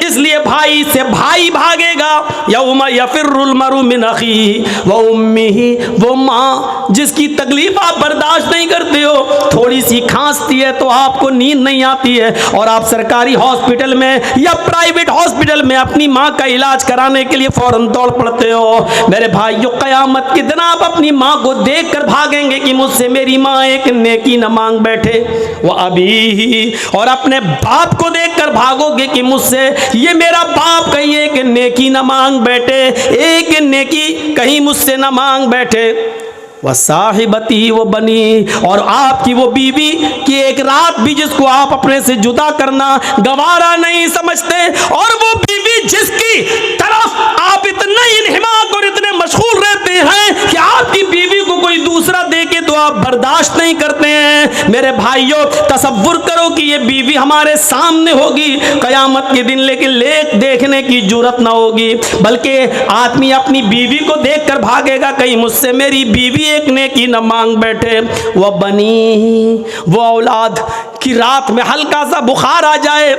इसलिए भाई से भाई भागेगा। यौमा यफिर्रुल मरउ मिन अखीही व उम्मिही, वो माँ जिसकी तकलीफ आप बर्दाश्त नहीं करते हो, थोड़ी सी खांसती है तो आपको नींद नहीं आती है और आप सरकारी हॉस्पिटल में या प्राइवेट हॉस्पिटल में अपनी माँ का इलाज कराने के लिए फौरन दौड़ पड़ते हो। मेरे भाइयों, कयामत के दिन आप अपनी माँ को देख कर भागेंगे कि मुझसे मेरी माँ एक नेकी न मांग बैठे। वो अभी, और अपने बाप को देख कर भागोगे कि मुझसे ये मेरा बाप कहीं एक नेकी न मांग बैठे, एक नेकी कहीं मुझसे न मांग बैठे। वह साहिबती वो बनी, और आपकी वो बीवी कि एक रात भी जिसको आप अपने से जुदा करना गवारा नहीं समझते, और वो बीवी जिसकी तरफ आप इतना इन्हिमाक और इतने मशगूल रहते हैं कि आपकी बीवी को कोई दूसरा देके तो आप बर्दाश्त नहीं करते हैं। मेरे भाइयों, तसव्वुर करो कि ये बीवी हमारे सामने होगी कयामत के दिन, लेकिन लेख देखने की जुर्रत ना होगी, बल्कि आदमी अपनी बीवी को देख कर भागेगा कहीं मुझसे मेरी बीवी एक नेकी न मांग बैठे। वह बनी, वो औलाद कि रात में हल्का सा बुखार आ जाए,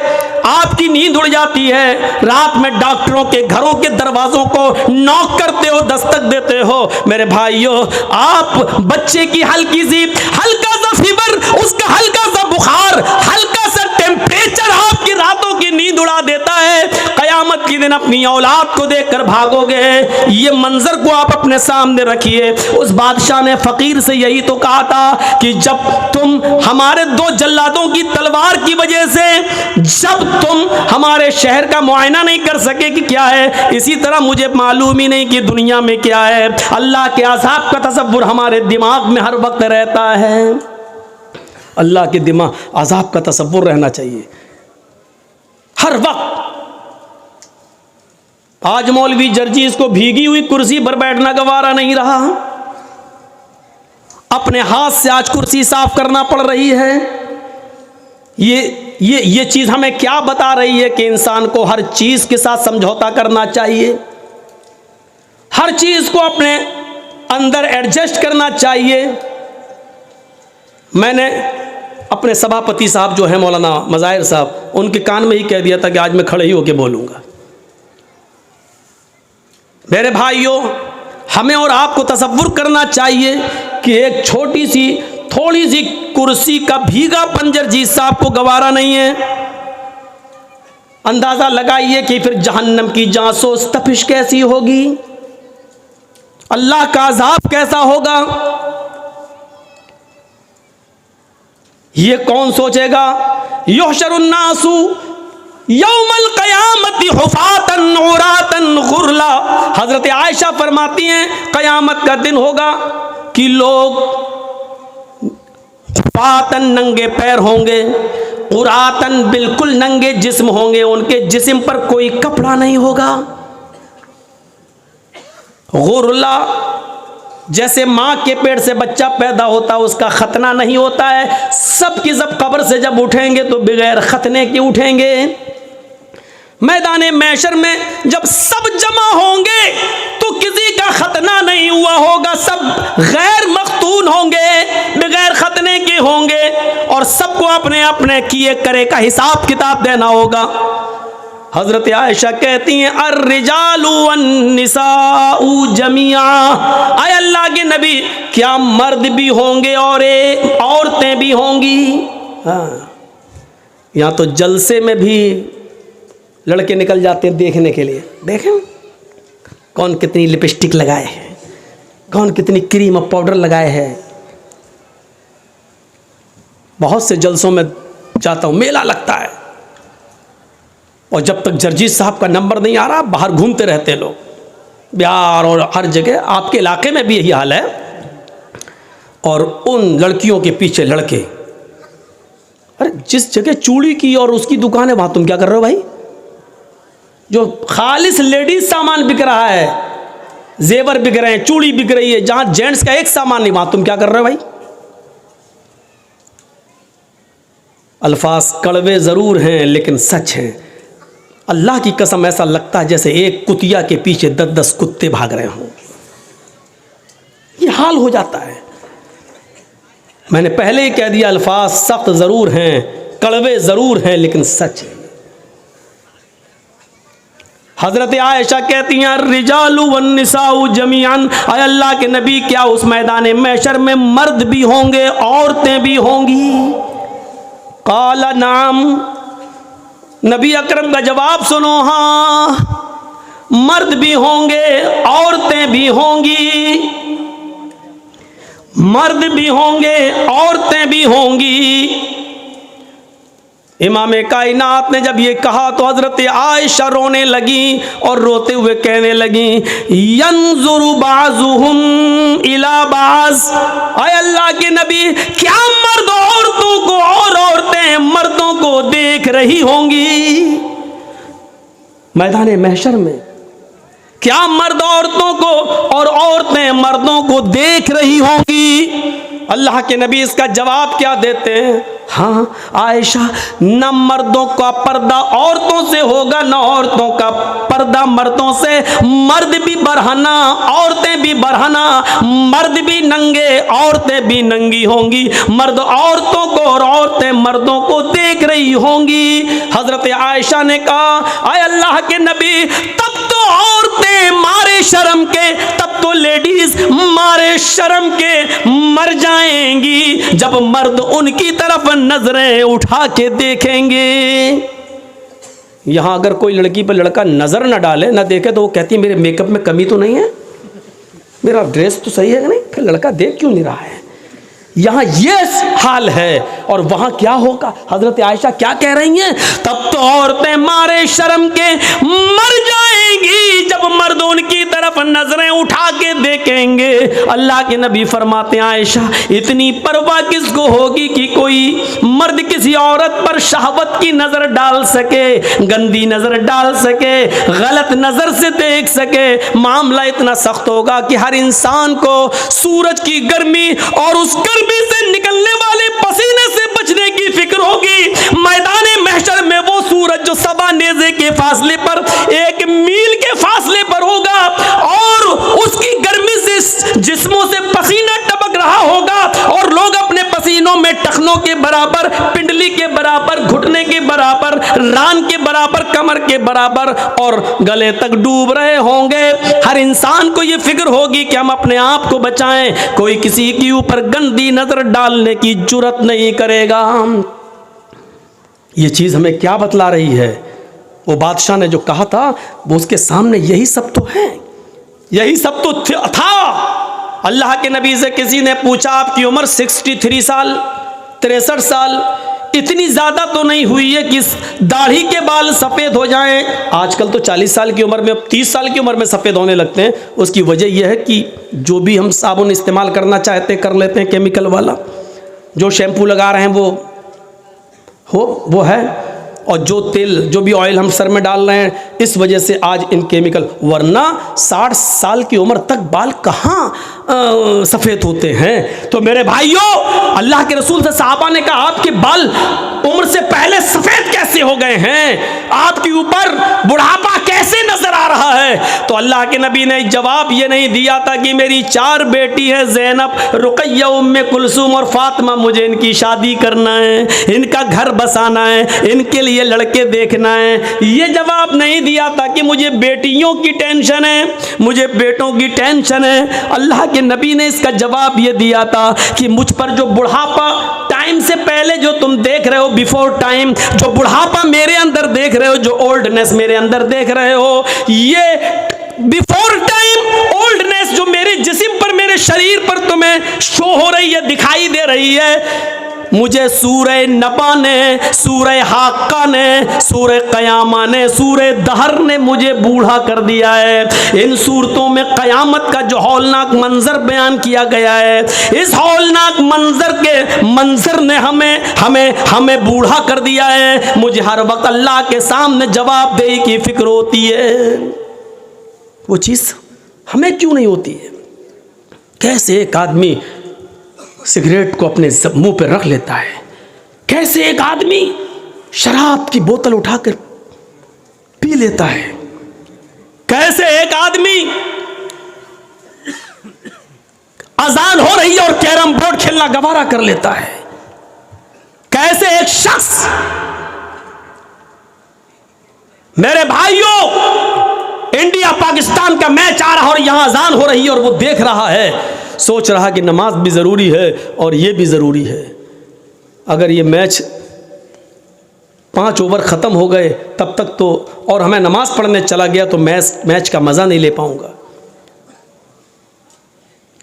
आपकी नींद उड़ जाती है, रात में डॉक्टरों के घरों के दरवाजों को नॉक करते हो, दस्तक देते हो। मेरे भाइयों, आप बच्चे की हल्का सा फीवर, उसका हल्का सा बुखार, हल्का सा टेम्परेचर आपकी रातों की नींद उड़ा देता है। कयामत के दिन अपनी औलाद को देखकर भागोगे। ये मंजर को आप अपने सामने रखिए। उस बादशाह ने फकीर से यही तो कहा था कि जब तुम हमारे दो जल्लादों की तलवार की वजह से जब तुम हमारे शहर का मुआयना नहीं कर सके कि क्या है, इसी तरह मुझे मालूम ही नहीं कि दुनिया में क्या है। अल्लाह के अज़ाब का तसव्वुर हमारे दिमाग में हर वक्त रहता है। अल्लाह के दिमाग अज़ाब का तसव्वुर रहना चाहिए हर वक्त। आज मौलवी जर्जीस को भीगी हुई कुर्सी पर बैठना गवारा नहीं रहा, अपने हाथ से आज कुर्सी साफ करना पड़ रही है। ये चीज हमें क्या बता रही है कि इंसान को हर चीज के साथ समझौता करना चाहिए, हर चीज को अपने अंदर एडजस्ट करना चाहिए। मैंने अपने सभापति साहब जो है मौलाना मज़ाहिर साहब, उनके कान में ही कह दिया था कि आज मैं खड़े ही होकर बोलूंगा। मेरे भाइयों, हमें और आपको तसव्वुर करना चाहिए कि एक छोटी सी थोड़ी सी कुर्सी का भीगा पंजर जी साहब को गवारा नहीं है। अंदाजा लगाइए कि फिर जहन्नम की जांसोस तपिश कैसी होगी, अल्लाह का अज़ाब कैसा होगा। ये कौन सोचेगा। युहशरुन्नासु यौमल क़यामती हुफ़ातन उरातन गुरला। हज़रत आयशा फरमाती हैं क़यामत का दिन होगा कि लोग हुफ़ातन नंगे पैर होंगे, उरातन बिल्कुल नंगे जिस्म होंगे, उनके जिस्म पर कोई कपड़ा नहीं होगा। गुरला जैसे माँ के पेट से बच्चा पैदा होता उसका खतना नहीं होता है, सब की सब कब्र से जब उठेंगे तो बगैर खतने के उठेंगे। मैदान महशर में जब सब जमा होंगे तो किसी का खतना नहीं हुआ होगा, सब गैर मख्तून होंगे, बगैर खतने के होंगे और सबको अपने अपने किए करे का हिसाब किताब देना होगा। हजरत आयशा कहती हैं अर्रिजालु वन्निसाउ जमिया, आय अल्लाह के नबी क्या मर्द भी होंगे और औरतें भी होंगी? हाँ, यहाँ तो जलसे में भी लड़के निकल जाते हैं देखने के लिए, देखें कौन कितनी लिपस्टिक लगाए है, कौन कितनी क्रीम और पाउडर लगाए है। बहुत से जलसों में जाता हूँ, मेला लगता है और जब तक जर्जी साहब का नंबर नहीं आ रहा बाहर घूमते रहते हैं लोग, बिहार और हर जगह। आपके इलाके में भी यही हाल है। और उन लड़कियों के पीछे लड़के, अरे जिस जगह चूड़ी की और उसकी दुकान है वहाँ तुम क्या कर रहे हो भाई? जो खालिस लेडीज सामान बिक रहा है, जेवर बिक रहे हैं, चूड़ी बिक रही है, जहाँ जेंट्स का एक सामान नहीं वहाँ तुम क्या कर रहे हो भाई? अल्फाज कड़वे ज़रूर हैं लेकिन सच हैं। अल्लाह की कसम ऐसा लगता है जैसे एक कुतिया के पीछे 10-10 कुत्ते भाग रहे हों। ये हाल हो जाता है। मैंने पहले ही कह दिया, अल्फाज सख्त ज़रूर हैं, कड़वे ज़रूर हैं लेकिन सच है। हज़रत आयशा कहती हैं रिजालु वन्निसाउ जमीअन, आय अल्लाह के नबी क्या उस मैदान महशर में मर्द भी होंगे औरतें भी होंगी? काला नाम, नबी अकरम का जवाब सुनो, हाँ मर्द भी होंगे औरतें भी होंगी, मर्द भी होंगे औरतें भी होंगी। इमाम कायनात ने जब ये कहा तो हजरत आयशा रोने लगी और रोते हुए कहने लगी यंजुरु बाजुहुम इला बाज, आय अल्लाह के नबी क्या मर्द औरतों को और औरतें मर्दों को देख रही होंगी मैदान महशर में? क्या मर्द औरतों को और औरतें मर्दों को देख रही होंगी? अल्लाह के नबी इसका जवाब क्या देते हैं? हाँ आयशा, न मर्दों का पर्दा औरतों से होगा न औरतों का पर्दा मर्दों से। मर्द भी बरहना औरतें भी बरहना, मर्द भी नंगे औरतें भी नंगी होंगी, मर्द औरतों को और औरतें मर्दों को देख रही होंगी। हजरत आयशा ने कहा आय अल्लाह के नबी तब तो औरतें मारे शर्म के, तब तो लेडीज मारे शर्म के मर जाएंगी जब मर्द उनकी तरफ नजरें उठा के देखेंगे। यहां अगर कोई लड़की पर लड़का नजर न डाले न देखे तो वो कहती है मेरे मेकअप में कमी तो नहीं है, मेरा ड्रेस तो सही है कि नहीं, फिर लड़का देख क्यों नहीं रहा है? यहां ये हाल है और वहां क्या होगा? हजरत आयशा क्या कह रही हैं? तब तो औरतें मारे शर्म के मर जाएंगी जब मर्द उनकी तरफ नजरें उठा के देखेंगे। अल्लाह के नबी फरमाते हैं आयशा इतनी परवाह किसको होगी कि कोई मर्द किसी औरत पर शहवत की नजर डाल सके, गंदी नजर डाल सके, गलत नजर से देख सके। मामला इतना सख्त होगा कि हर इंसान को सूरज की गर्मी और उस गर्मी से निकलने वाले पसीने से बचने की फिक्र होगी। मैदान महशर में वो सूरज जो सवा नेज़े के फासले पर, 1 मील के फासले पर होगा और उसकी गर्मी से जिस्मों से पसीना टपक रहा होगा और लोग अपने पसीनों में टखनों के बराबर, पिंडली के बराबर, घुटने के बराबर, रान के बराबर, कमर के बराबर और गले तक डूब रहे होंगे। हर इंसान को ये फिक्र होगी कि हम अपने आप को बचाएं, कोई किसी के ऊपर गंदी नजर डालने की जुर्रत नहीं करेगा। ये चीज हमें क्या बतला रही है? वो बादशाह ने जो कहा था वो उसके सामने यही सब तो है, यही सब तो था। अल्लाह के नबी से किसी ने पूछा आपकी उम्र 63 साल, 63 साल, इतनी ज़्यादा तो नहीं हुई है कि दाढ़ी के बाल सफ़ेद हो जाएं। आजकल तो 40 साल की उम्र में, अब 30 साल की उम्र में सफ़ेद होने लगते हैं। उसकी वजह यह है कि जो भी हम साबुन इस्तेमाल करना चाहते कर लेते हैं केमिकल वाला, जो शैम्पू लगा रहे हैं वो है, और जो तेल, जो भी ऑयल हम सर में डाल रहे हैं, इस वजह से आज इन केमिकल, वरना 60 साल की उम्र तक बाल कहाँ सफ़ेद होते हैं। तो मेरे भाइयों, अल्लाह के रसूल से सहाबा ने कहा आपके बाल उम्र से पहले सफ़ेद कैसे हो गए हैं, आपके ऊपर बुढ़ापा कैसे नजर आ रहा है। तो अल्लाह के नबी ने जवाब ये नहीं दिया था कि मेरी 4 बेटी है, ज़ैनब, रुक़ैया, उम्मे कुलसूम और फातिमा, मुझे इनकी शादी करना है, इनका घर बसाना है, इनके लिए लड़के देखना है। ये जवाब नहीं दिया था कि मुझे बेटियों की टेंशन है, मुझे बेटों की टेंशन है। अल्लाह के नबी ने इसका जवाब ये दिया था कि मुझ पर जो बुढ़ापा, टाइम से पहले जो तुम देख रहे हो, बिफोर टाइम, जो बुढ़ापा मेरे अंदर देख रहे हो, जो ओल्डनेस मेरे अंदर देख रहे हो, ये बिफोर टाइम ओल्डनेस जो मेरे जिस्म पर, मेरे शरीर पर तुम्हें शो हो रही है, दिखाई दे रही है, मुझे सूरह नबा ने, सूरह हाक्का ने, सूरह क़यामा ने, सूरह दहर ने मुझे बूढ़ा कर दिया है। इन सूरतों में क़यामत का जो हौलनाक मंजर बयान किया गया है, इस हौलनाक मंजर ने हमें बूढ़ा कर दिया है। मुझे हर वक्त अल्लाह के सामने जवाबदेही की फिक्र होती है। वो चीज़ हमें क्यों नहीं होती है? कैसे एक आदमी सिगरेट को अपने मुंह पे रख लेता है, कैसे एक आदमी शराब की बोतल उठाकर पी लेता है, कैसे एक आदमी अजान हो रही है और कैरम बोर्ड खेलना गवारा कर लेता है, कैसे एक शख्स, मेरे भाइयों, इंडिया पाकिस्तान का मैच आ रहा और यहां अजान हो रही है और वो देख रहा है, सोच रहा कि नमाज भी ज़रूरी है और ये भी ज़रूरी है। अगर ये मैच 5 ओवर ख़त्म हो गए तब तक तो, और हमें नमाज पढ़ने चला गया तो मैच का मज़ा नहीं ले पाऊंगा।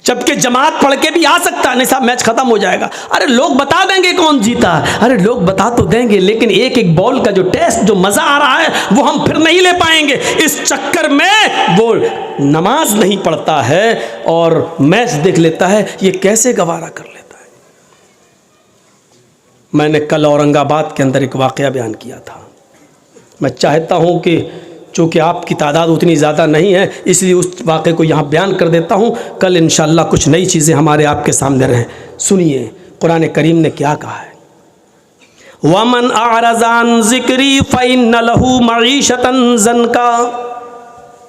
जबकि जमात पढ़ के भी आ सकता है, नहीं साहब मैच खत्म हो जाएगा, अरे लोग बता देंगे कौन जीता, अरे लोग बता तो देंगे, लेकिन एक एक बॉल का जो टेस्ट, जो मज़ा आ रहा है वो हम फिर नहीं ले पाएंगे। इस चक्कर में वो नमाज नहीं पढ़ता है और मैच देख लेता है। ये कैसे गवारा कर लेता है? मैंने कल औरंगाबाद के अंदर एक वाक़या बयान किया था। मैं चाहता हूँ कि चूँकि आपकी तादाद उतनी ज़्यादा नहीं है, इसलिए उस वाक़े को यहाँ बयान कर देता हूँ। कल इंशाअल्लाह कुछ नई चीज़ें हमारे आपके सामने रहें। सुनिए कुरान करीम ने क्या कहा है, वमन आरज़ान ज़िक्री फ़इन्न लहू मईशतन ज़नका।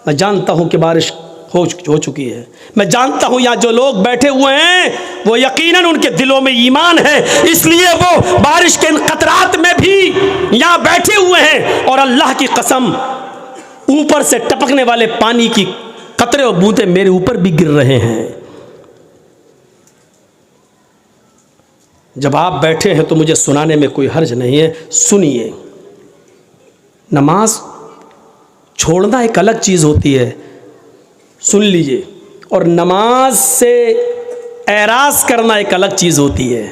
मैं जानता हूँ कि बारिश हो चुकी है, मैं जानता हूँ यहाँ जो लोग बैठे हुए हैं वो यकीनन उनके दिलों में ईमान है, इसलिए वो बारिश के इन कतरात में भी यहाँ बैठे हुए हैं। और अल्लाह की कसम, ऊपर से टपकने वाले पानी की कतरे और बूंदे मेरे ऊपर भी गिर रहे हैं। जब आप बैठे हैं तो मुझे सुनाने में कोई हर्ज नहीं है। सुनिए, नमाज छोड़ना एक अलग चीज़ होती है, सुन लीजिए, और नमाज से एराज करना एक अलग चीज़ होती है।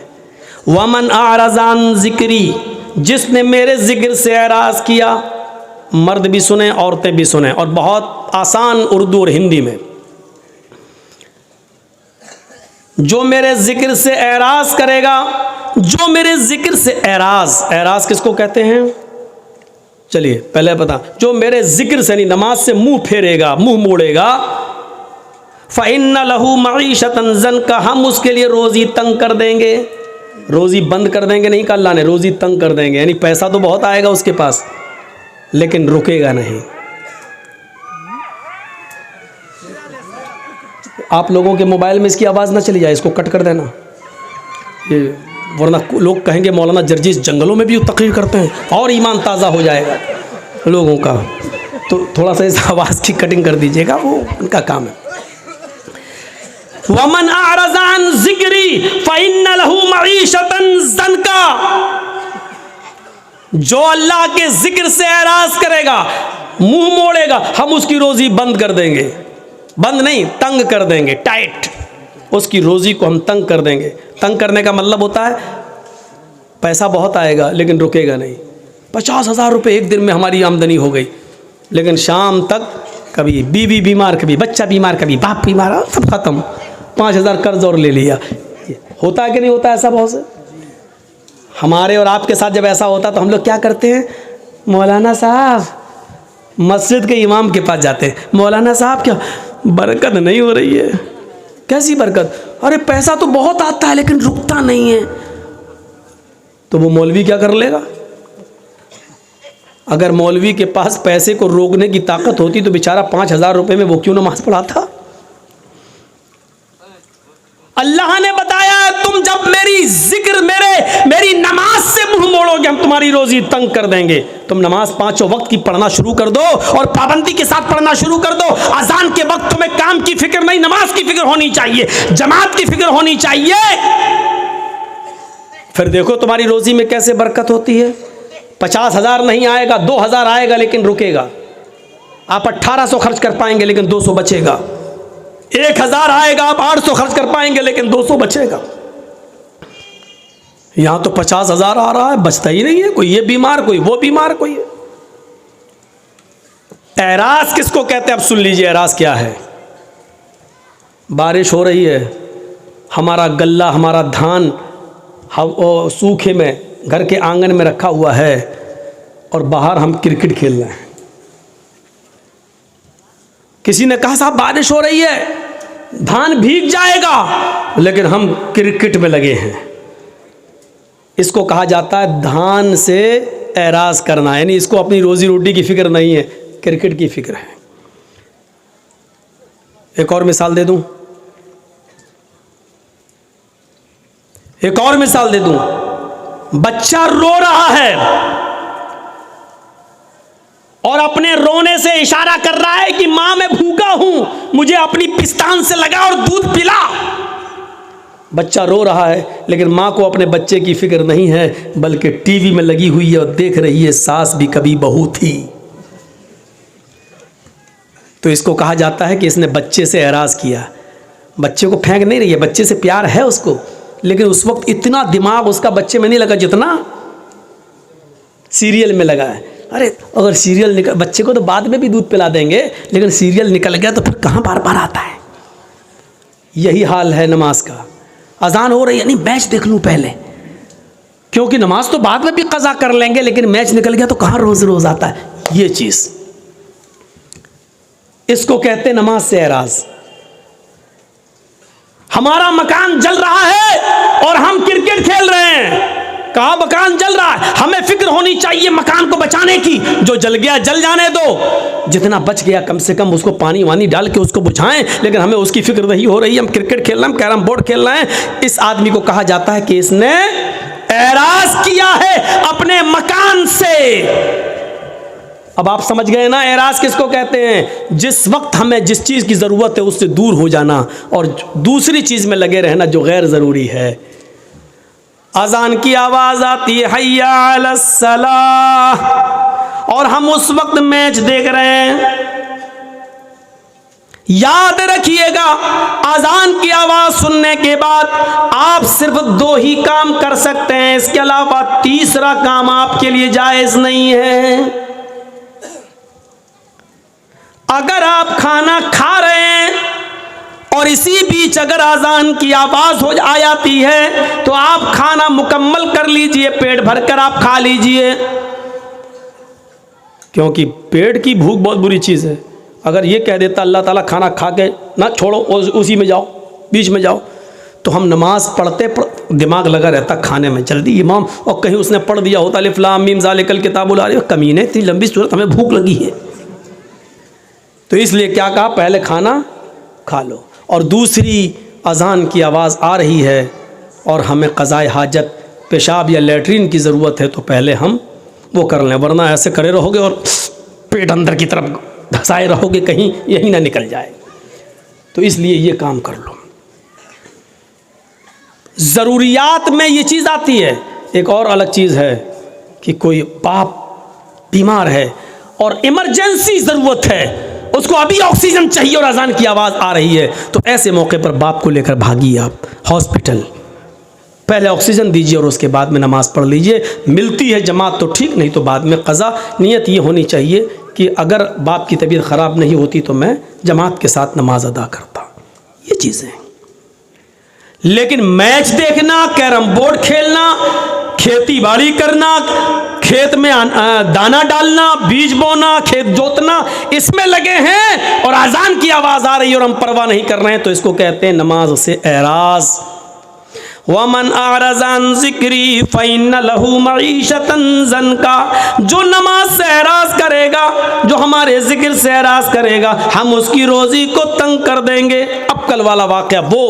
वमन आरज़ान ज़िक्री, जिसने मेरे ज़िक्र से एराज किया, मर्द भी सुने औरतें भी सुने, और बहुत आसान उर्दू और हिंदी में, जो मेरे ज़िक्र से एराज करेगा, जो मेरे ज़िक्र से एराज किसको कहते हैं? चलिए पहले बता, जो मेरे ज़िक्र से, नहीं नमाज से मुंह फेरेगा, मुंह मोड़ेगा, फ़इन्न लहू मईशतन ज़नका, हम उसके लिए रोज़ी तंग कर देंगे। रोज़ी बंद कर देंगे नहीं कहा अल्लाह ने, रोज़ी तंग कर देंगे, यानी पैसा तो बहुत आएगा उसके पास लेकिन रुकेगा नहीं। आप लोगों के मोबाइल में इसकी आवाज़ ना चली जाए, इसको कट कर देना, ये वरना लोग कहेंगे मौलाना जर्जीस जंगलों में भी तकरीर करते हैं, और ईमान ताज़ा हो जाएगा लोगों का। तो थोड़ा सा इस आवाज़ की कटिंग कर दीजिएगा, वो उनका काम है। वमन आरज़ान ज़िक्री फ़इन्न लहू मईशतन ज़नका, जो अल्लाह के जिक्र से एराज करेगा, मुंह मोड़ेगा, हम उसकी रोजी बंद कर देंगे। बंद नहीं, तंग कर देंगे, टाइट, उसकी रोजी को हम तंग कर देंगे। तंग करने का मतलब होता है पैसा बहुत आएगा लेकिन रुकेगा नहीं। 50,000 रुपये एक दिन में हमारी आमदनी हो गई, लेकिन शाम तक कभी बीवी बीमार, कभी बच्चा बीमार, कभी बाप बीमार, सब खत्म। 5,000 कर्ज और ले लिया। होता है कि नहीं होता ऐसा बहुत से? हमारे और आपके साथ जब ऐसा होता तो हम लोग क्या करते हैं? मौलाना साहब, मस्जिद के इमाम के पास जाते हैं, मौलाना साहब क्या बरकत नहीं हो रही है? कैसी बरकत? अरे पैसा तो बहुत आता है लेकिन रुकता नहीं है। तो वो मौलवी क्या कर लेगा? अगर मौलवी के पास पैसे को रोकने की ताकत होती तो बेचारा 5,000 रुपये में वो क्यों नमाज पढ़ाता? अल्लाह ने बताया तुम जब मेरी जिक्र मेरी नमाज से मुंह मोड़ोगे हम तुम्हारी रोजी तंग कर देंगे। तुम नमाज 5 वक्त की पढ़ना शुरू कर दो और पाबंदी के साथ पढ़ना शुरू कर दो। अजान के वक्त तुम्हें काम की फिक्र नहीं, नमाज की फिक्र होनी चाहिए, जमात की फिक्र होनी चाहिए। फिर देखो तुम्हारी रोजी में कैसे बरकत होती है। 50,000 नहीं आएगा, 2,000 आएगा लेकिन रुकेगा। आप 1,800 खर्च कर पाएंगे लेकिन 200 बचेगा। 1,000 आएगा, आप 800 खर्च कर पाएंगे लेकिन 200 बचेगा। यहां तो 50,000 आ रहा है, बचता ही नहीं है। कोई ये बीमार, कोई वो बीमार, कोई एराज किसको कहते हैं? अब सुन लीजिए एराज क्या है। बारिश हो रही है, हमारा गल्ला, हमारा धान सूखे में घर के आंगन में रखा हुआ है और बाहर हम क्रिकेट खेल रहे हैं। किसी ने कहा साहब बारिश हो रही है, धान भीग जाएगा, लेकिन हम क्रिकेट में लगे हैं। इसको कहा जाता है धान से एराज करना, यानी इसको अपनी रोजी रोटी की फिक्र नहीं है, क्रिकेट की फिक्र है। एक और मिसाल दे दूं, एक और मिसाल दे दूं। बच्चा रो रहा है और अपने रोने से इशारा कर रहा है कि मां मैं भूखा हूं, मुझे अपनी पिस्तान से लगा और दूध पिला। बच्चा रो रहा है लेकिन मां को अपने बच्चे की फिक्र नहीं है, बल्कि टीवी में लगी हुई है और देख रही है सास भी कभी बहू थी। तो इसको कहा जाता है कि इसने बच्चे से एराज किया। बच्चे को फेंक नहीं रही है, बच्चे से प्यार है उसको, लेकिन उस वक्त इतना दिमाग उसका बच्चे में नहीं लगा जितना सीरियल में लगा है। अरे अगर सीरियल निकल, बच्चे को तो बाद में भी दूध पिला देंगे, लेकिन सीरियल निकल गया तो फिर कहाँ बार बार आता है। यही हाल है नमाज का। अजान हो रही है, नहीं मैच देख लूँ पहले, क्योंकि नमाज तो बाद में भी कज़ा कर लेंगे, लेकिन मैच निकल गया तो कहाँ रोज रोज आता है। ये चीज़, इसको कहते हैं नमाज से एराज। हमारा मकान जल रहा है और हम क्रिकेट खेल रहे हैं। कहा मकान जल रहा है, हमें फिक्र होनी चाहिए मकान को बचाने की। जो जल गया जल जाने दो, जितना बच गया कम से कम उसको पानी वानी डाल के उसको बुझाएं, लेकिन हमें उसकी फिक्र नहीं हो रही। हम क्रिकेट खेल रहे हैं, कैरम बोर्ड खेल रहे हैं। इस आदमी को कहा जाता है कि इसने एराज किया है अपने मकान से। अब आप समझ गए ना एराज किसको कहते हैं? जिस वक्त हमें जिस चीज़ की ज़रूरत है उससे दूर हो जाना और दूसरी चीज़ में लगे रहना जो गैर ज़रूरी है। अजान की आवाज़ आती है हय्या अलस सलाह, और हम उस वक्त मैच देख रहे हैं। याद रखिएगा, अजान की आवाज़ सुनने के बाद आप सिर्फ 2 ही काम कर सकते हैं, इसके अलावा तीसरा काम आपके लिए जायज़ नहीं है। अगर आप खाना खा रहे हैं और इसी बीच अगर अजान की आवाज़ हो जाती है तो आप खाना मुकम्मल कर लीजिए, पेट भरकर आप खा लीजिए, क्योंकि पेट की भूख बहुत बुरी चीज़ है। अगर ये कह देता अल्लाह ताला खाना खा के ना छोड़ो, उसी में जाओ, बीच में जाओ, तो हम नमाज पढ़ते दिमाग लगा रहता खाने में, जल्दी इमाम, और कहीं उसने पढ़ दिया होता अलिफ लाम मीम ज़ालिकल किताबुल ला रही, कमीने इतनी लंबी सूरत, हमें भूख लगी है। तो इसलिए क्या कहा, पहले खाना खा लो, और दूसरी अजान की आवाज़ आ रही है और हमें क़ज़ाए हाजत, पेशाब या लेटरिन की ज़रूरत है, तो पहले हम वो कर लें, वरना ऐसे करे रहोगे और पेट अंदर की तरफ धसाए रहोगे, कहीं यही ना निकल जाए। तो इसलिए ये काम कर लो। ज़रूरियात में ये चीज़ आती है। एक और अलग चीज़ है कि कोई बाप बीमार है और इमरजेंसी ज़रूरत है, उसको अभी ऑक्सीजन चाहिए और अजान की आवाज़ आ रही है, तो ऐसे मौके पर बाप को लेकर भागिए आप हॉस्पिटल, पहले ऑक्सीजन दीजिए और उसके बाद में नमाज़ पढ़ लीजिए। मिलती है जमात तो ठीक, नहीं तो बाद में क़ज़ा। नीयत ये होनी चाहिए कि अगर बाप की तबीयत ख़राब नहीं होती तो मैं जमात के साथ नमाज अदा करता। ये चीज़ें, लेकिन मैच देखना, कैरम बोर्ड खेलना, खेती बाड़ी करना, खेत में दाना डालना, बीज बोना, खेत जोतना, इसमें लगे हैं और अजान की आवाज़ आ रही है और हम परवाह नहीं कर रहे हैं, तो इसको कहते हैं नमाज से एराज। वमन आरज़ान ज़िक्री फ़इन्न लहू मईशतन ज़नका, जो नमाज से एराज करेगा, जो हमारे ज़िक्र से एराज करेगा, हम उसकी रोज़ी को तंग कर देंगे। अब कल वाला वाक़या वो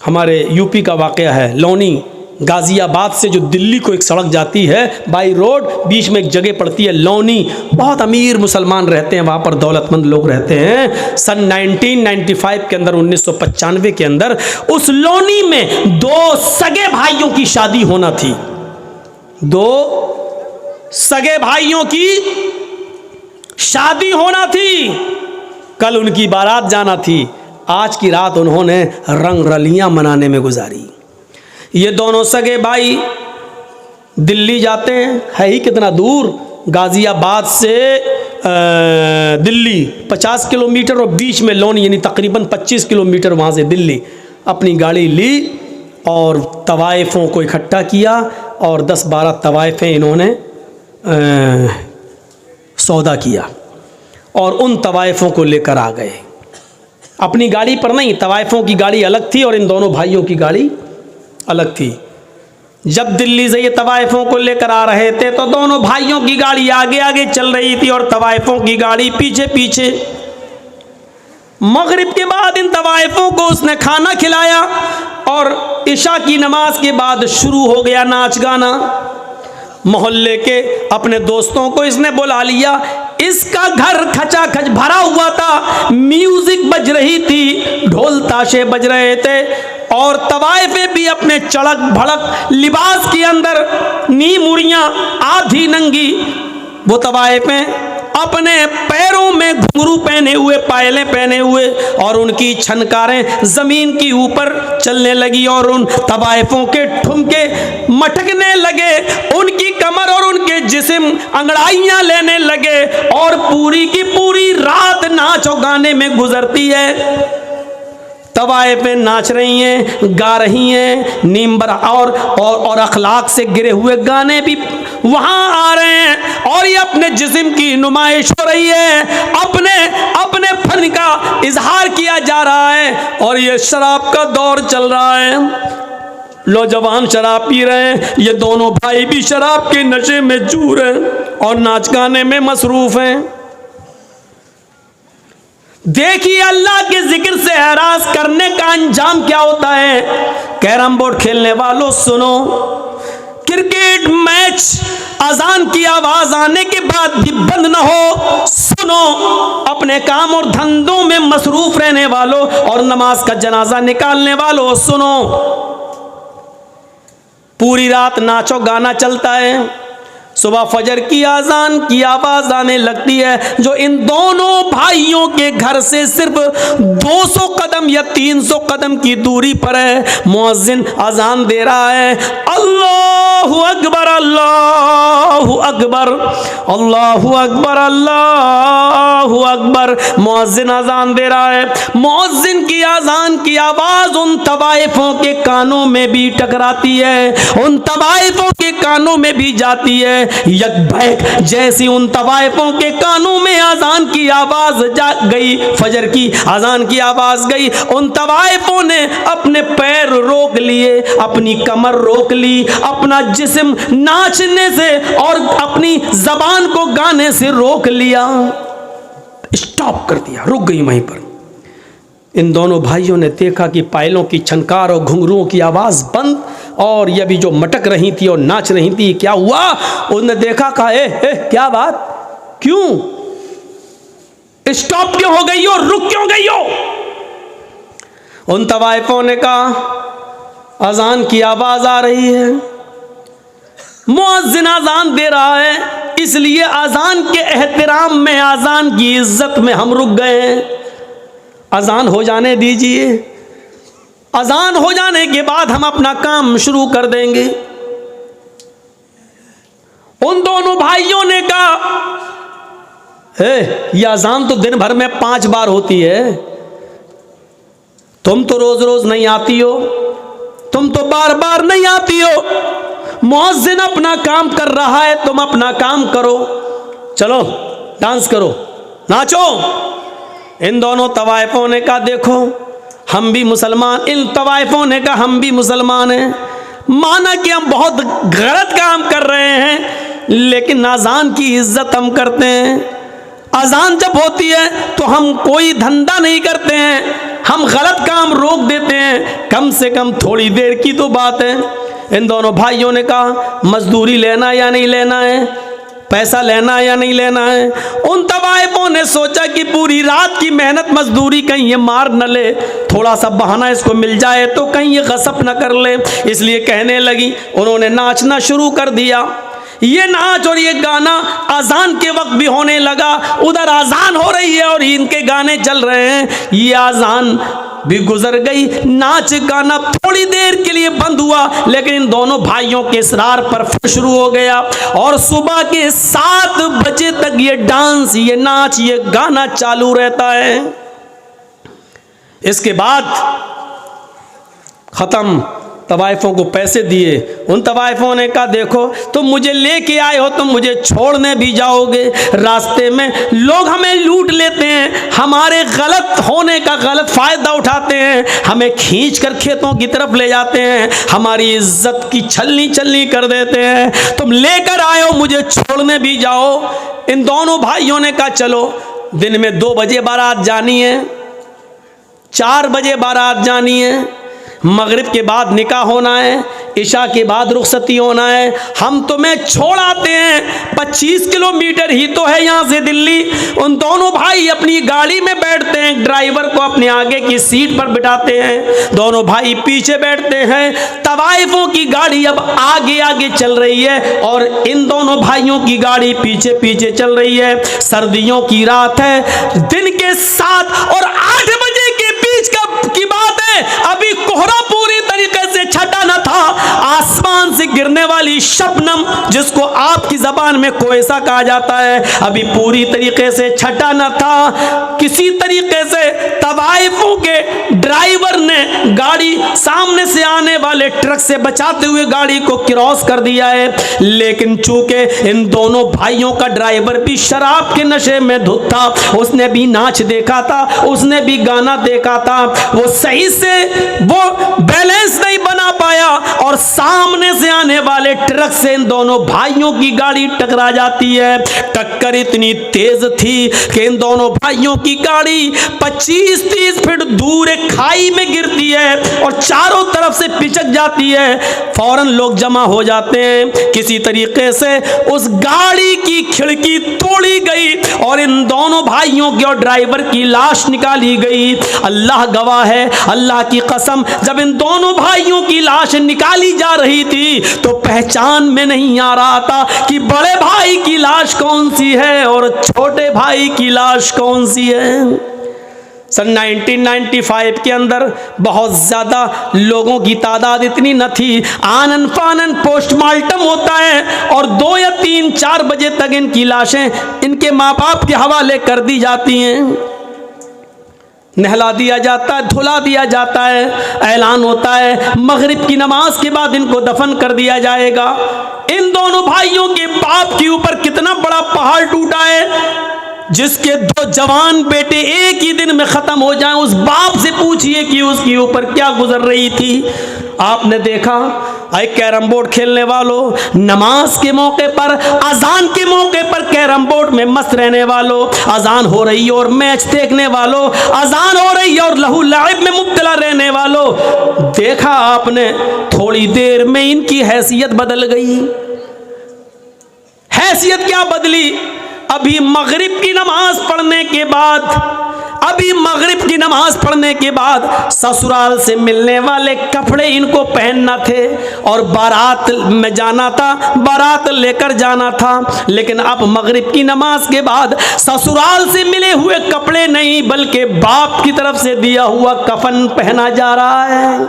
हमारे यूपी का वाक़या है। लौनी गाज़ियाबाद से जो दिल्ली को एक सड़क जाती है बाई रोड, बीच में एक जगह पड़ती है लौनी। बहुत अमीर मुसलमान रहते हैं वहाँ पर, दौलतमंद लोग रहते हैं। सन 1995 के अंदर, 1995 के अंदर उस लौनी में 2 सगे भाइयों की शादी होना थी। 2 सगे भाइयों की शादी होना थी। कल उनकी बारात जाना थी। आज की रात उन्होंने रंग रलियां मनाने में गुजारी। ये दोनों सगे भाई दिल्ली जाते हैं, है ही कितना दूर, गाज़ियाबाद से दिल्ली 50 किलोमीटर और बीच में लौनी, यानी तकरीबन 25 किलोमीटर वहाँ से दिल्ली। अपनी गाड़ी ली और तवाइफ़ों को इकट्ठा किया और 10-12 तवाइफ़ें इन्होंने सौदा किया और उन तवाइफ़ों को लेकर आ गए। अपनी गाड़ी पर नहीं, तवाइफ़ों की गाड़ी अलग थी और इन दोनों भाइयों की गाड़ी अलग थी। जब दिल्ली से ये तवाइफ़ों को लेकर आ रहे थे तो दोनों भाइयों की गाड़ी आगे आगे चल रही थी और तवाइफ़ों की गाड़ी पीछे पीछे। मगरिब के बाद इन तवाइफ़ों को उसने खाना खिलाया और इशा की नमाज के बाद शुरू हो गया नाच गाना। मोहल्ले के अपने दोस्तों को इसने बुला लिया। इसका घर खचाखच भरा हुआ था, म्यूजिक बज रही थी, ढोल ताशे बज रहे थे और तवाइफे भी अपने चड़क भड़क लिबास के अंदर, नी मुड़ियाँ आधी नंगी। वो तवाइफे अपने पैरों में घुंघरू पहने हुए, पायलें पहने हुए और उनकी छनकारें ज़मीन की ऊपर चलने लगी और उन तवाइफों के ठुमके मटकने लगे। उनकी कमर और उनके जिस्म अंगड़ाइयाँ लेने लगे और पूरी की पूरी रात नाच और गाने में गुजरती है। तवाइफें नाच रही हैं, गा रही हैं, नींबर और अखलाक से गिरे हुए गाने भी वहाँ आ रहे हैं और ये अपने जिस्म की नुमाइश हो रही है, अपने फन का इजहार किया जा रहा है और ये शराब का दौर चल रहा है। नौजवान शराब पी रहे हैं, ये दोनों भाई भी शराब के नशे में चूर हैं और नाच गाने में मसरूफ़ हैं। देखिए अल्लाह के जिक्र से एराज करने का अंजाम क्या होता है। कैरम बोर्ड खेलने वालों सुनो, क्रिकेट मैच अजान की आवाज आने के बाद भी बंद न हो, सुनो। अपने काम और धंधों में मसरूफ रहने वालों और नमाज का जनाजा निकालने वालों सुनो। पूरी रात नाचो गाना चलता है, सुबह फजर की आज़ान की आवाज़ आने लगती है जो इन दोनों भाइयों के घर से सिर्फ 200 कदम या 300 कदम की दूरी पर है। मुअज्जिन अजान दे रहा है, अल्लाहु अकबर अल्लाहु अकबर अल्लाहु अकबर अल्लाहु अकबर। मुअज्जिन अजान दे रहा है। मुअज्जिन की अजान की आवाज़ उन तवाइफों के कानों में भी टकराती है, उन तवाइफों के कानों में भी जाती है। यकबैक जैसी उन तवाइफों के कानों में अजान की आवाज जा गई, फजर की अजान की आवाज गई, उन तवाइफों ने अपने पैर रोक लिए, अपनी कमर रोक ली, अपना जिस्म नाचने से और अपनी जबान को गाने से रोक लिया, स्टॉप कर दिया, रुक गई वहीं पर। इन दोनों भाइयों ने देखा कि पायलों की छनकार और घुंघरुओं की आवाज़ बंद और ये भी जो मटक रही थी और नाच रही थी, क्या हुआ? उन्होंने देखा, कहा क्या बात, क्यों स्टॉप क्यों हो गई हो, रुक क्यों गई हो? उन तवाइफों ने कहा, अजान की आवाज़ आ रही है, मुअज्जिन अजान दे रहा है, इसलिए अजान के एहतराम में, अजान की इज्जत में हम रुक गए हैं, अजान हो जाने दीजिए। अजान हो जाने के बाद हम अपना काम शुरू कर देंगे। उन दोनों भाइयों ने कहा, यह अजान तो दिन भर में 5 बार होती है, तुम तो रोज रोज नहीं आती हो, तुम तो बार बार नहीं आती हो, मुअज्जिन अपना काम कर रहा है, तुम अपना काम करो, चलो डांस करो, नाचो। इन दोनों तवाइफों ने कहा देखो हम भी मुसलमान, इन तवाइफों ने कहा हम भी मुसलमान हैं, माना कि हम बहुत गलत काम कर रहे हैं लेकिन अजान की इज्जत हम करते हैं। अजान जब होती है तो हम कोई धंधा नहीं करते हैं, हम गलत काम रोक देते हैं, कम से कम थोड़ी देर की तो बात है। इन दोनों भाइयों ने कहा मजदूरी लेना या नहीं लेना है, पैसा लेना या नहीं लेना है। उन तवाइफों ने सोचा कि पूरी रात की मेहनत मजदूरी कहीं ये मार न ले, थोड़ा सा बहाना इसको मिल जाए तो कहीं ये गसब न कर ले, इसलिए कहने लगी। उन्होंने नाचना शुरू कर दिया। ये नाच और ये गाना अजान के वक्त भी होने लगा, उधर अजान हो रही है और इनके गाने चल रहे हैं। ये अजान भी गुजर गई, नाच गाना थोड़ी देर के लिए बंद हुआ, लेकिन इन दोनों भाइयों के इसरार पर फिर शुरू हो गया और सुबह के 7 बजे तक ये डांस, ये नाच, ये गाना चालू रहता है। इसके बाद खत्म, तवाइफों को पैसे दिए। उन तवाइफों ने कहा देखो तुम मुझे लेके आए हो, तुम मुझे छोड़ने भी जाओगे, रास्ते में लोग हमें लूट लेते हैं, हमारे गलत होने का गलत फायदा उठाते हैं, हमें खींच कर खेतों की तरफ ले जाते हैं, हमारी इज्जत की छलनी छलनी कर देते हैं, तुम लेकर आए हो, मुझे छोड़ने भी जाओ। इन दोनों भाइयों ने कहा चलो, दिन में 2 बजे बारात जानी है, 4 बजे बारात जानी है, मगरिब के बाद निकाह होना है, इशा के बाद रुखसती होना है, हम तुम्हें छोड़ आते हैं, 25 किलोमीटर ही तो है यहाँ से दिल्ली। उन दोनों भाई अपनी गाड़ी में बैठते हैं, ड्राइवर को अपने आगे की सीट पर बिठाते हैं, दोनों भाई पीछे बैठते हैं। तवाइफों की गाड़ी अब आगे आगे चल रही है और इन दोनों भाइयों की गाड़ी पीछे पीछे चल रही है। सर्दियों की रात है, दिन के 7 और 8 बजे के बीच की बात है, अभी कोहरा पूरी तरीके से छटा न था, आसमान से गिरने वाली शबनम, जिसको आपकी जबान में कोयसा कहा जाता है, अभी पूरी तरीके से छटा न था। किसी तरीके से तवाइफों के ड्राइवर ने गाड़ी सामने से आने वाले ट्रक से बचाते हुए गाड़ी को क्रॉस कर दिया है, लेकिन चूंकि इन दोनों भाइयों का ड्राइवर भी शराब के नशे में धुत था, उसने भी नाच देखा था, उसने भी गाना देखा था, वो सही से वो बैलेंस नहीं बना पाया और सामने से आने वाले ट्रक से इन दोनों भाइयों की गाड़ी टकरा जाती है। टक्कर इतनी तेज थी कि इन दोनों भाइयों की गाड़ी 25-30 फीट दूर एक खाई में गिरती है और चारों तरफ से पिचक जाती है। फौरन लोग जमा हो जाते हैं, किसी तरीके से उस गाड़ी की खिड़की तोड़ी गई और इन दोनों भाइयों की और ड्राइवर की लाश निकाली गई। अल्लाह गवाह है, अल्लाह की कसम, जब इन दोनों भाइयों की लाश निकाली जा रही थी तो पहचान में नहीं आ रहा था कि बड़े भाई की लाश कौन सी है और छोटे भाई की लाश कौन सी है। सन 1995 के अंदर बहुत ज़्यादा लोगों की तादाद इतनी न थी, आनन फानन पोस्टमार्टम होता है और 2 या 3-4 बजे तक इनकी लाशें इनके माँ बाप के हवाले कर दी जाती हैं, नहला दिया जाता है, धुला दिया जाता है, ऐलान होता है मगरिब की नमाज के बाद इनको दफन कर दिया जाएगा। इन दोनों भाइयों के बाप के ऊपर कितना बड़ा पहाड़ टूटा है, जिसके 2 जवान बेटे एक ही दिन में खत्म हो जाएं। उस बाप से पूछिए कि उसके ऊपर क्या गुजर रही थी। आपने देखा आई कैरम बोर्ड खेलने वालों, नमाज के मौके पर, अजान के मौके पर कैरम बोर्ड में मस्त रहने वालों, अजान हो रही है और मैच देखने वालों, अजान हो रही है और लहू लाइब में मुब्तला रहने वालों, देखा आपने थोड़ी देर में इनकी हैसियत बदल गई। हैसियत क्या बदली? अभी मगरिब की नमाज पढ़ने के बाद अभी मगरिब की नमाज पढ़ने के बाद ससुराल से मिलने वाले कपड़े इनको पहनना थे और बारात में जाना था, बारात लेकर जाना था। लेकिन अब मगरिब की नमाज के बाद ससुराल से मिले हुए कपड़े नहीं बल्कि बाप की तरफ से दिया हुआ कफन पहना जा रहा है।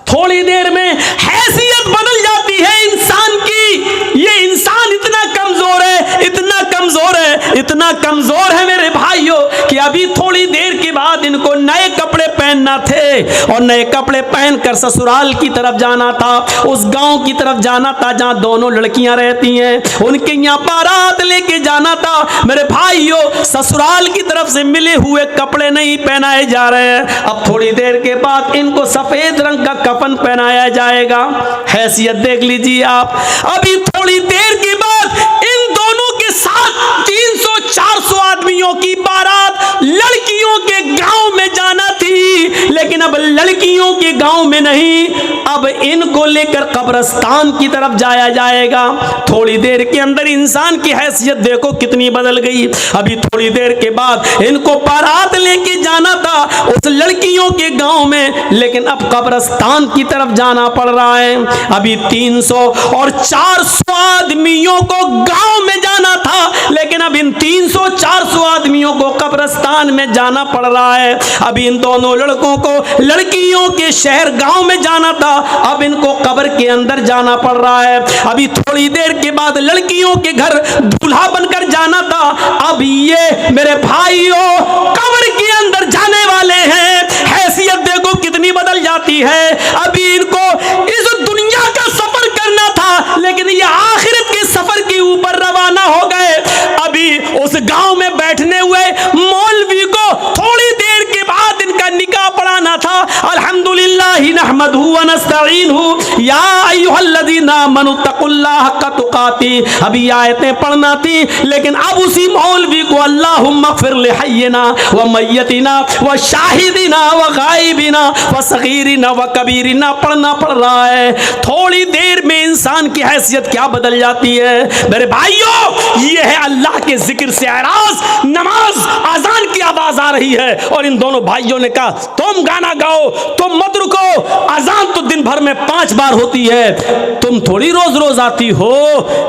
थोड़ी देर में हैसियत बदल जाती है इंसान की। ये इंसान इतना कमजोर है, इतना कमजोर है, इतना कमजोर है मेरे भाइयों कि अभी थोड़ी देर के बाद इनको नए कपड़े पहनना थे और नए कपड़े पहनकर ससुराल की तरफ जाना था, उस गांव की तरफ जाना था जहां दोनों लड़कियां रहती हैं, उनके यहाँ बारात लेके जाना था। मेरे भाइयों, ससुराल की तरफ से मिले हुए कपड़े नहीं पहनाए जा रहे हैं। अब थोड़ी देर के बाद इनको सफेद रंग का कफन पहनाया जाएगा। हैसियत देख लीजिए आप। अभी थोड़ी देर के बाद इन दोनों के साथ 300-400 आदमियों की बारात लड़कियों के गांव में जाना थी, लेकिन अब लड़कियों के गांव में नहीं, अब इनको लेकर कब्रिस्तान की तरफ जाया जाएगा। थोड़ी देर के अंदर इंसान की हैसियत देखो कितनी बदल गई। अभी थोड़ी देर के बाद इनको बारात लेके जाना था उस लड़कियों के गांव में, लेकिन अब कब्रिस्तान की तरफ जाना पड़ रहा है। अभी 300 और 400 आदमियों को गांव में जाना था, लेकिन अब इन 300-400 आदमियों को कब्रिस्तान में जाना पड़ रहा है। अभी इन दोनों लड़कों को लड़कियों के शहर गांव में जाना था, अब इनको कब्र के अंदर जाना पड़ रहा है। अभी थोड़ी देर के बाद लड़कियों के घर दूल्हा बनकर जाना था, अब ये मेरे भाइयों कब्र के अंदर जाने वाले हैं। हैसियत देखो कितनी बदल जाती है। अभी इनको इस दुनिया का सफर करना था, लेकिन ये आखिरत के सफर के ऊपर रवाना हो गए। अभी उस गांव में बैठने हुए मौलवी को थोड़ी देर के बाद इनका निकाह पढ़ाना था। अल्हम्दुलिल्लाह नहमदुहु व नस्तईनुहु या अय्युहल्लज़ीना आमनु तक़ुल्लाह हक़्क़ तुक़ाती, अभी आयतें पढ़ना थी, लेकिन अब उसी मौलवी को अल्लाहुम्मा ग़फ़िर लिहय्यिना व मय्यतिना व शाहिदिना व गायबिना व सगीरिना व कबीरिना पढ़ना पड़ रहा है। थोड़ी देर में इंसान की हैसियत क्या बदल जाती है। मेरे भाइयों, ये है अल्लाह के जिक्र से एराज। नमाज अजान की आवाज आ रही है और इन दोनों भाइयों ने कहा तुम गाना गाओ, तुम मत रुको, अजान तो दिन भर में 5 बार होती है, तुम थोड़ी रोज रोज आती हो,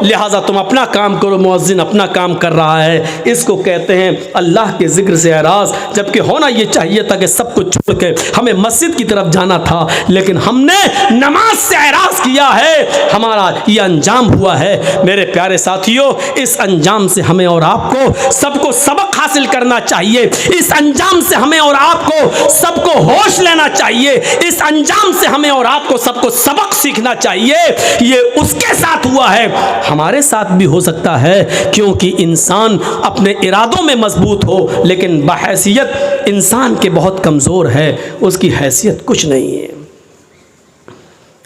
लिहाजा तुम अपना काम करो, मुअज्जिन अपना काम कर रहा है। इसको कहते हैं अल्लाह के जिक्र से एराज। जबकि होना ये चाहिए था कि सब कुछ छोड़ के हमें मस्जिद की तरफ जाना था, लेकिन हमने नमाज से एराज किया है, हमारा ये अंजाम हुआ है। मेरे प्यारे साथियों, इस अंजाम से हमें और आपको सबको सबक हासिल करना चाहिए। इस अंजाम से हमें और आपको सबको होश लेना चाहिए। इस अंजाम से हमें और आपको सबको सबक सीखना चाहिए। ये उसके साथ हुआ है, हमारे साथ भी हो सकता है, क्योंकि इंसान अपने इरादों में मजबूत हो, लेकिन बहैसियत इंसान के बहुत कमज़ोर है, उसकी हैसियत कुछ नहीं है,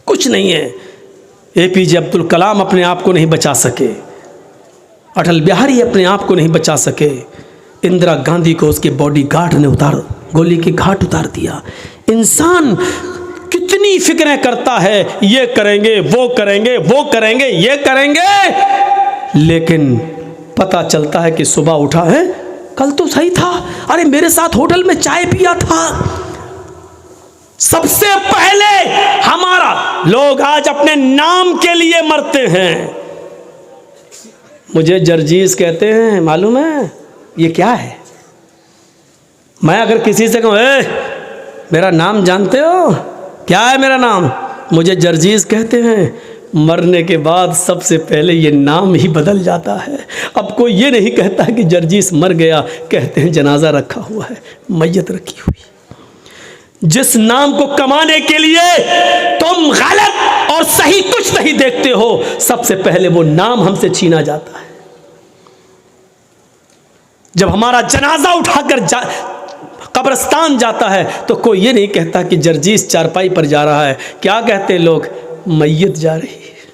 कुछ नहीं है। APJ अब्दुल कलाम अपने आप को नहीं बचा सके, अटल बिहारी अपने आप को नहीं बचा सके, इंदिरा गांधी को उसके बॉडीगार्ड ने गोली के घाट उतार दिया। इंसान कितनी फिक्रें करता है, ये करेंगे, वो करेंगे, वो करेंगे, ये करेंगे, लेकिन पता चलता है कि सुबह उठा है, कल तो सही था, अरे मेरे साथ होटल में चाय पिया था। सबसे पहले हमारा लोग आज अपने नाम के लिए मरते हैं। मुझे जर्जीस कहते हैं, मालूम है ये क्या है? मैं अगर किसी से कहूँ मेरा नाम जानते हो क्या है मेरा नाम, मुझे जर्जीस कहते हैं, मरने के बाद सबसे पहले ये नाम ही बदल जाता है। अब कोई ये नहीं कहता कि जर्जीस मर गया, कहते हैं जनाजा रखा हुआ है, मैयत रखी हुई। जिस नाम को कमाने के लिए तुम गलत और सही कुछ नहीं देखते हो, सबसे पहले वो नाम हमसे छीना जाता है। जब हमारा जनाजा उठाकर कब्रिस्तान जाता है तो कोई ये नहीं कहता कि जर्जीस चारपाई पर जा रहा है, क्या कहते लोग, मैयत जा रही है,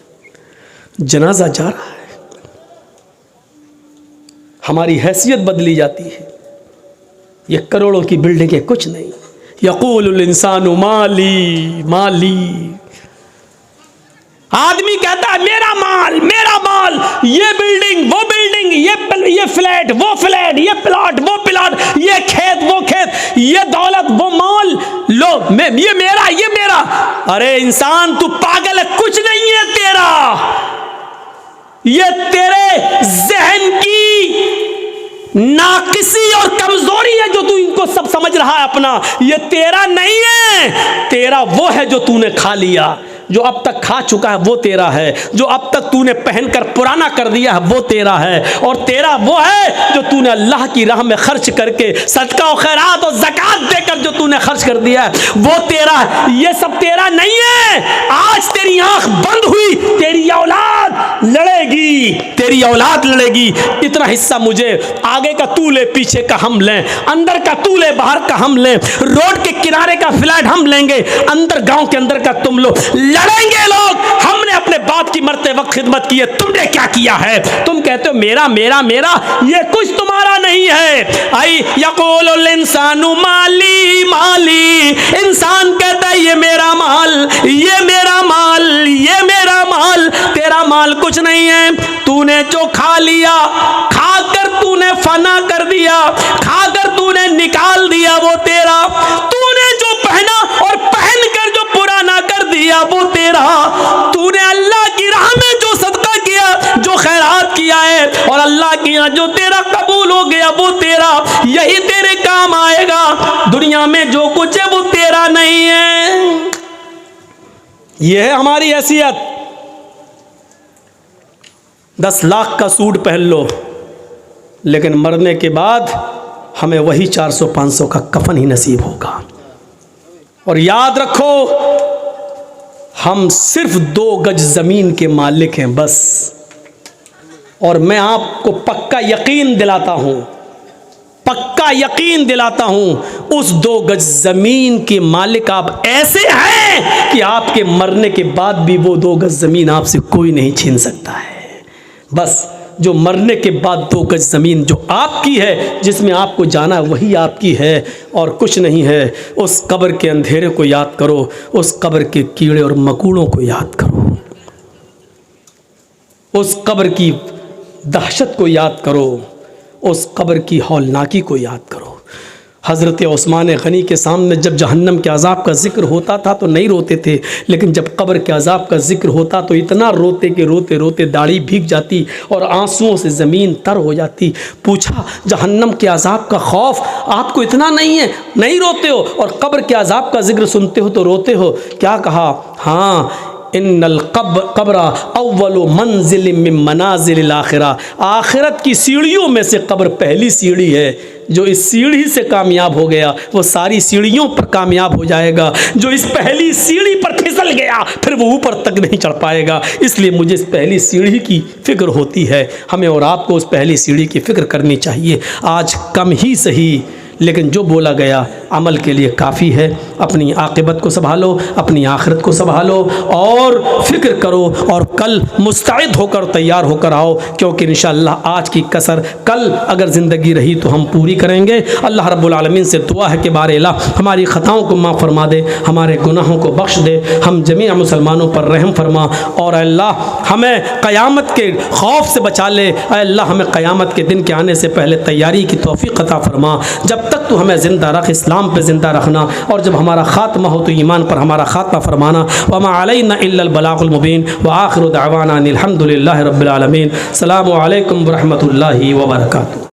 जनाजा जा रहा है। हमारी हैसियत बदली जाती है। ये करोड़ों की बिल्डिंग है, कुछ नहीं। यक़ूलुल इंसानु माली माली, आदमी कहता है मेरा माल, ये बिल्डिंग, वो बिल्डिंग, ये फ्लैट वो फ्लैट, ये प्लॉट वो प्लॉट, ये खेत वो खेत, ये दौलत वो माल, लो ये मेरा। अरे इंसान तू पागल है, कुछ नहीं है तेरा। ये तेरे जहन की नाकिसी और कमजोरी है जो तू इनको सब समझ रहा है अपना। ये तेरा नहीं है, तेरा वो है जो तूने खा लिया। जो अब तक खा चुका है वो तेरा है, जो अब तक तूने पहनकर पुराना कर दिया है वो तेरा है, और तेरा वो है जो तूने अल्लाह की राह में खर्च करके सदका और खैरात और ज़कात देकर जो तूने खर्च कर दिया है वो तेरा है। ये सब तेरा नहीं है। आज तेरी आंख बंद हुई, तेरी औलाद लड़ेगी, तेरी औलाद लड़ेगी। इतना हिस्सा मुझे, आगे का तू ले, पीछे का हम लें, अंदर का तू ले, बाहर का हम लें, रोड के किनारे का फ्लैट हम लेंगे, अंदर गांव के अंदर का तुम लो। लड़ेंगे लोग। हमने अपने बाप की मरते वक्त खिदमत की है, तुमने क्या किया है? तुम कहते हो मेरा मेरा मेरा, ये कुछ तुम्हारा नहीं है। आई यक़ूलुल इंसानु माली माली, इंसान कहता है ये मेरा माल, ये मेरा माल, ये मेरा माल। तेरा माल कुछ नहीं है। तूने जो खा लिया, खाकर तूने फना कर दिया, खाकर तूने निकाल दिया वो तेरा। तूने जो पहना और पहनकर जो पुराना कर दिया वो तेरा। तूने अल्लाह की राह में जो सदका किया, जो खैरात किया है, और अल्लाह के यहाँ जो तेरा कबूल हो गया वो तेरा। यही तेरे काम आएगा। दुनिया में जो कुछ है वो तेरा नहीं है। यह है हमारी हैसियत। 10 लाख का सूट पहन लो, लेकिन मरने के बाद हमें वही 400-500 का कफन ही नसीब होगा। और याद रखो, हम सिर्फ 2 गज ज़मीन के मालिक हैं बस। और मैं आपको पक्का यकीन दिलाता हूँ, पक्का यकीन दिलाता हूँ, उस 2 गज ज़मीन के मालिक आप ऐसे हैं कि आपके मरने के बाद भी वो 2 गज ज़मीन आपसे कोई नहीं छीन सकता है। बस जो मरने के बाद 2 गज ज़मीन जो आपकी है, जिसमें आपको जाना है, वही आपकी है और कुछ नहीं है। उस कब्र के अंधेरे को याद करो, उस कब्र के कीड़े और मकोड़ों को याद करो, उस कब्र की दहशत को याद करो, उस कब्र की हौलनाकी को याद करो। हज़रत उस्मान गनी के सामने जब जहन्नम के अज़ाब का ज़िक्र होता था तो नहीं रोते थे, लेकिन जब कब्र के अज़ाब का ज़िक्र होता तो इतना रोते कि रोते रोते दाढ़ी भीग जाती और आंसुओं से ज़मीन तर हो जाती। पूछा, जहन्नम के अज़ाब का खौफ आपको इतना नहीं है, नहीं रोते हो, और कब्र के अज़ाब का ज़िक्र सुनते हो तो रोते हो? क्या कहा? हाँ, इन्नल कब्रा अव्वलु मंजिल मिन मनाजिलिल आखिरा, आखिरत की सीढ़ियों में से कब्र पहली सीढ़ी है। जो इस सीढ़ी से कामयाब हो गया वो सारी सीढ़ियों पर कामयाब हो जाएगा। जो इस पहली सीढ़ी पर फिसल गया फिर वो ऊपर तक नहीं चढ़ पाएगा। इसलिए मुझे इस पहली सीढ़ी की फ़िक्र होती है। हमें और आपको उस पहली सीढ़ी की फ़िक्र करनी चाहिए। आज कम ही सही, लेकिन जो बोला गया अमल के लिए काफ़ी है। अपनी आक़िबत को संभालो, अपनी आखिरत को संभालो और फ़िक्र करो, और कल मुस्तैद होकर तैयार होकर आओ, क्योंकि इंशाअल्लाह आज की कसर कल अगर ज़िंदगी रही तो हम पूरी करेंगे। अल्लाह रब्बुल आलमीन से दुआ है कि बारे अल्लाह हमारी ख़ताओं को माफ़ फरमा दे, हमारे गुनाहों को बख्श दे, हम जमीअ मुसलमानों पर रहम फरमा, और अल्लाह हमें क़यामत के खौफ से बचा ले। अल्लाह हमें क़यामत के दिन के आने से पहले तैयारी की तौफ़ीक़ अता फरमा। जब तक तो हमें ज़िंदा रख, इस्लाम पे ज़िंदा रखना, और जब हमारा ख़ात्मा हो तो ईमान पर हमारा ख़ात्मा फरमाना। वमा अलैना इल्लल बलागुल मुबीन व आखिरु दअवाना अनिल हम्दुलिल्लाहि रब्बिल आलमीन। अस्सलामु अलैकुम व रहमतुल्लाहि व बरकातुहू।